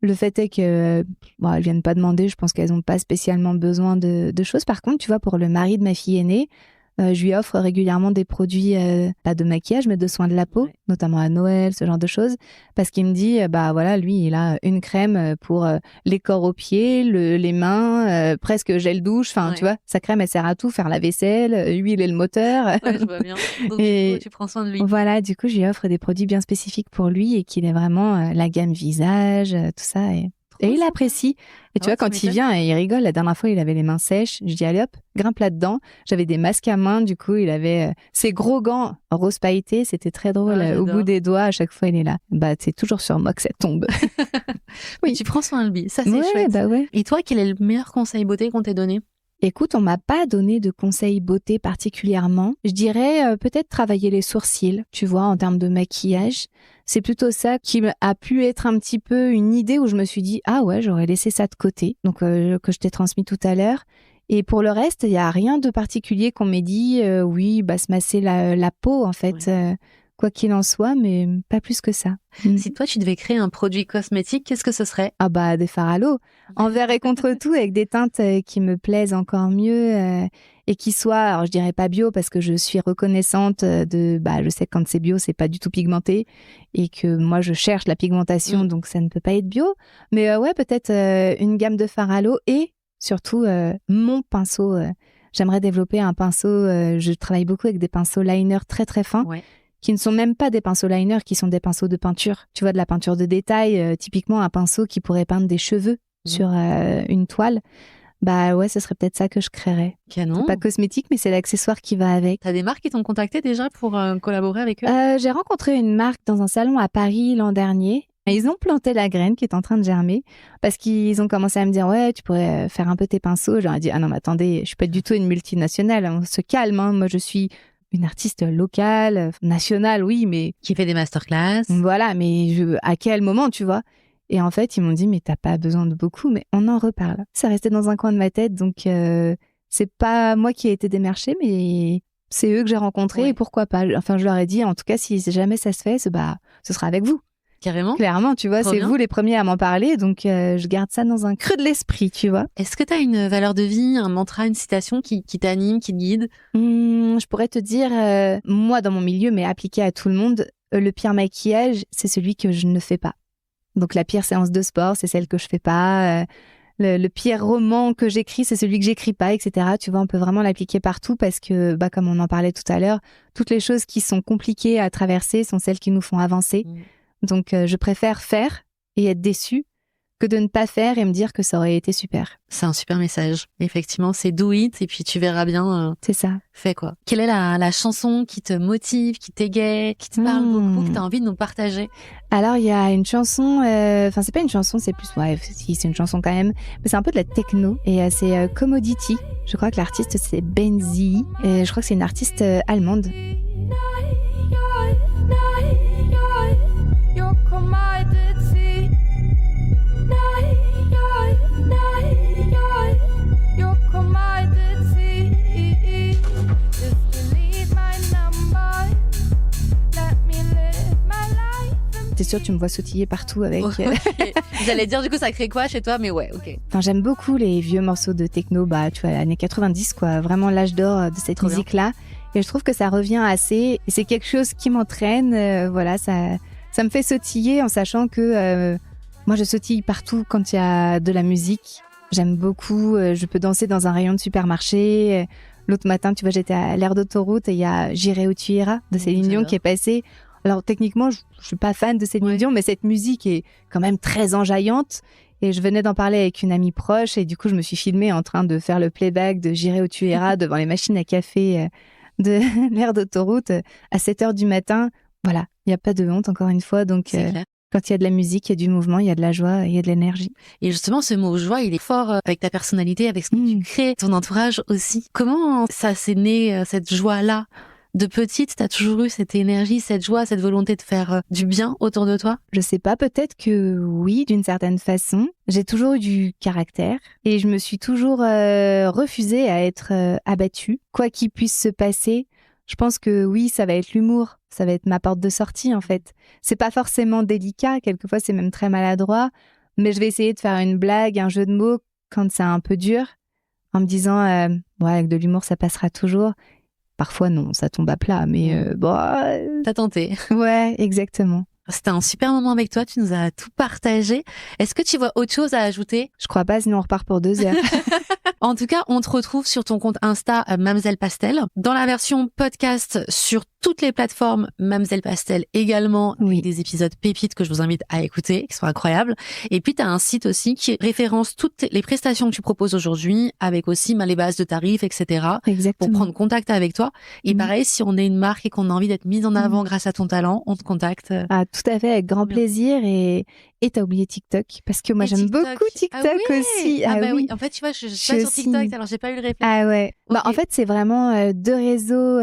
Le fait est que, elles viennent pas demander. Je pense qu'elles ont pas spécialement besoin de choses. Par contre, tu vois, pour le mari de ma fille aînée, je lui offre régulièrement des produits, pas de maquillage, mais de soins de la peau, notamment à Noël, ce genre de choses. Parce qu'il me dit, voilà, lui, il a une crème pour les corps aux pieds, les mains, presque gel douche. Enfin, tu vois, sa crème, elle sert à tout, faire la vaisselle, huiler le moteur. Ouais, je vois bien. Donc, du coup, tu prends soin de lui. Voilà, du coup, je lui offre des produits bien spécifiques pour lui et qu'il ait vraiment la gamme visage, tout ça. Et il apprécie. Et tu vois, quand il vient, il rigole. La dernière fois, il avait les mains sèches. Je dis, allez hop, grimpe là-dedans. J'avais des masques à main. Du coup, il avait ses gros gants rose pailletés. C'était très drôle. Au bout des doigts, à chaque fois, il est là. C'est toujours sur moi que ça tombe. Oui. Tu prends soin de lui. Ça, c'est chouette. Ouais. Et toi, quel est le meilleur conseil beauté qu'on t'ait donné? Écoute, on m'a pas donné de conseils beauté particulièrement. Je dirais peut-être travailler les sourcils, tu vois, en termes de maquillage. C'est plutôt ça qui a pu être un petit peu une idée où je me suis dit, ah ouais, j'aurais laissé ça de côté. Donc, que je t'ai transmis tout à l'heure. Et pour le reste, il y a rien de particulier qu'on m'ait dit, oui, se masser la peau, en fait. Ouais. Quoi qu'il en soit, mais pas plus que ça. Si toi, tu devais créer un produit cosmétique, qu'est-ce que ce serait? Des fards à l'eau. Envers et contre tout, avec des teintes qui me plaisent encore mieux et qui soient, alors je dirais pas bio parce que je suis reconnaissante je sais que quand c'est bio, c'est pas du tout pigmenté et que moi, je cherche la pigmentation, donc ça ne peut pas être bio. Mais peut-être une gamme de fards à l'eau et surtout mon pinceau. J'aimerais développer un pinceau, je travaille beaucoup avec des pinceaux liner très très fins. Ouais. Qui ne sont même pas des pinceaux liner, qui sont des pinceaux de peinture. Tu vois, de la peinture de détail, typiquement un pinceau qui pourrait peindre des cheveux sur une toile. Ce serait peut-être ça que je créerais. Canon. C'est pas cosmétique, mais c'est l'accessoire qui va avec. T'as des marques qui t'ont contacté déjà pour collaborer avec eux? J'ai rencontré une marque dans un salon à Paris l'an dernier. Ils ont planté la graine qui est en train de germer parce qu'ils ont commencé à me dire « Ouais, tu pourrais faire un peu tes pinceaux. » J'aurais dit « Ah non, mais attendez, je suis pas du tout une multinationale. On se calme, hein. Moi, je suis... une artiste locale, nationale, oui, mais... Qui fait des masterclass. Voilà, mais à quel moment, tu vois? Et en fait, ils m'ont dit, mais t'as pas besoin de beaucoup, mais on en reparle. Ça restait dans un coin de ma tête, donc c'est pas moi qui ai été démarchée, mais c'est eux que j'ai rencontrés, et pourquoi pas? Enfin, je leur ai dit, en tout cas, si jamais ça se fait, ce sera avec vous. Carrément. Clairement, tu vois, c'est vous les premiers à m'en parler, donc je garde ça dans un creux de l'esprit, tu vois. Est-ce que tu as une valeur de vie, un mantra, une citation qui t'anime, qui te guide? Je pourrais te dire, moi dans mon milieu, mais appliqué à tout le monde, le pire maquillage, c'est celui que je ne fais pas. Donc la pire séance de sport, c'est celle que je fais pas. Le pire roman que j'écris, c'est celui que j'écris pas, etc. Tu vois, on peut vraiment l'appliquer partout parce que, comme on en parlait tout à l'heure, toutes les choses qui sont compliquées à traverser sont celles qui nous font avancer. Donc, je préfère faire et être déçue que de ne pas faire et me dire que ça aurait été super. C'est un super message. Effectivement, c'est do it et puis tu verras bien. C'est ça. Fais quoi. Quelle est la chanson qui te motive, qui t'égaye, qui te parle beaucoup, que tu as envie de nous partager? Alors, il y a une chanson, c'est pas une chanson, c'est plus, si, c'est une chanson quand même, mais c'est un peu de la techno et c'est Commodity. Je crois que l'artiste, c'est Benzi et je crois que c'est une artiste allemande. sûr, tu me vois sautiller partout avec. Okay. J'allais dire, du coup, ça crée quoi chez toi? Mais ouais, ok. Enfin, j'aime beaucoup les vieux morceaux de techno, tu vois, années 90, quoi. Vraiment l'âge d'or de cette musique-là. Et je trouve que ça revient assez. Et c'est quelque chose qui m'entraîne. Voilà, ça me fait sautiller en sachant que moi, je sautille partout quand il y a de la musique. J'aime beaucoup. Je peux danser dans un rayon de supermarché. L'autre matin, tu vois, j'étais à l'aire d'autoroute et il y a J'irai où tu iras de Céline Dion qui est passé. Alors techniquement, je suis pas fan de Céline Dion, mais cette musique est quand même très enjaillante. Et je venais d'en parler avec une amie proche et du coup, je me suis filmée en train de faire le playback de J'irai où tu iras devant les machines à café de l'aire d'autoroute à 7h du matin. Voilà, il n'y a pas de honte encore une fois. Donc, quand il y a de la musique, il y a du mouvement, il y a de la joie, il y a de l'énergie. Et justement, ce mot joie, il est fort avec ta personnalité, avec ce que tu crées, ton entourage aussi. Comment ça s'est né, cette joie-là? De petite, t'as toujours eu cette énergie, cette joie, cette volonté de faire du bien autour de toi? Je sais pas, peut-être que oui, d'une certaine façon. J'ai toujours eu du caractère et je me suis toujours refusée à être abattue. Quoi qu'il puisse se passer, je pense que oui, ça va être l'humour, ça va être ma porte de sortie en fait. C'est pas forcément délicat, quelquefois c'est même très maladroit, mais je vais essayer de faire une blague, un jeu de mots quand c'est un peu dur, en me disant avec de l'humour ça passera toujours. Parfois non, ça tombe à plat, mais T'as tenté. Ouais, exactement. C'était un super moment avec toi, tu nous as tout partagé. Est-ce que tu vois autre chose à ajouter? Je crois pas, sinon on repart pour 2 heures. En tout cas, on te retrouve sur ton compte Insta Mamzelle Pastel. Dans la version podcast sur toutes les plateformes Mamzelle Pastel également, avec des épisodes pépites que je vous invite à écouter, qui sont incroyables. Et puis, tu as un site aussi qui référence toutes les prestations que tu proposes aujourd'hui, avec aussi les bases de tarifs, etc. Exactement. Pour prendre contact avec toi. Et pareil, si on est une marque et qu'on a envie d'être mise en avant grâce à ton talent, on te contacte. Ah, tout à fait, avec grand plaisir. Et t'as oublié TikTok, parce que moi j'aime beaucoup TikTok aussi. Oui. En fait, tu vois, je suis pas sur TikTok, alors j'ai pas eu le réflexe. Ah ouais. Okay. En fait, c'est vraiment 2 réseaux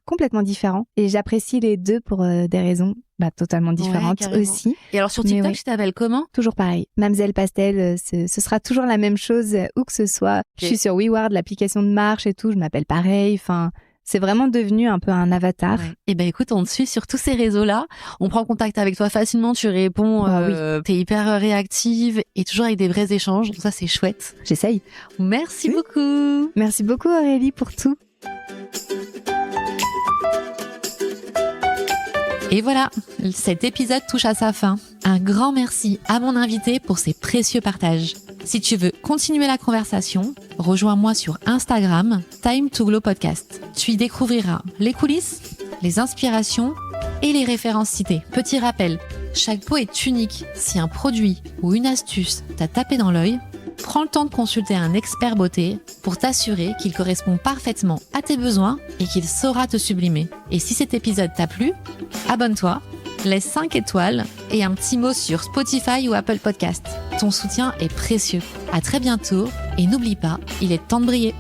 complètement différents. Et j'apprécie les 2 pour des raisons totalement différentes aussi. Et alors sur TikTok, tu t'appelles comment? Toujours pareil. Mamzelle Pastel, ce sera toujours la même chose où que ce soit. Okay. Je suis sur WeWard, l'application de marche et tout, je m'appelle pareil. Enfin, c'est vraiment devenu un peu un avatar. Ouais. Et écoute, on te suit sur tous ces réseaux-là. On prend contact avec toi facilement, tu réponds, t'es hyper réactive et toujours avec des vrais échanges. Donc ça, c'est chouette. J'essaye. Merci beaucoup. Merci beaucoup Aurélie pour tout. Et voilà, cet épisode touche à sa fin. Un grand merci à mon invité pour ses précieux partages. Si tu veux continuer la conversation, rejoins-moi sur Instagram, Time to Glow Podcast. Tu y découvriras les coulisses, les inspirations et les références citées. Petit rappel, chaque peau est unique. Si un produit ou une astuce t'a tapé dans l'œil, prends le temps de consulter un expert beauté pour t'assurer qu'il correspond parfaitement à tes besoins et qu'il saura te sublimer. Et si cet épisode t'a plu, abonne-toi, laisse 5 étoiles et un petit mot sur Spotify ou Apple Podcast. Ton soutien est précieux. À très bientôt et n'oublie pas, il est temps de briller.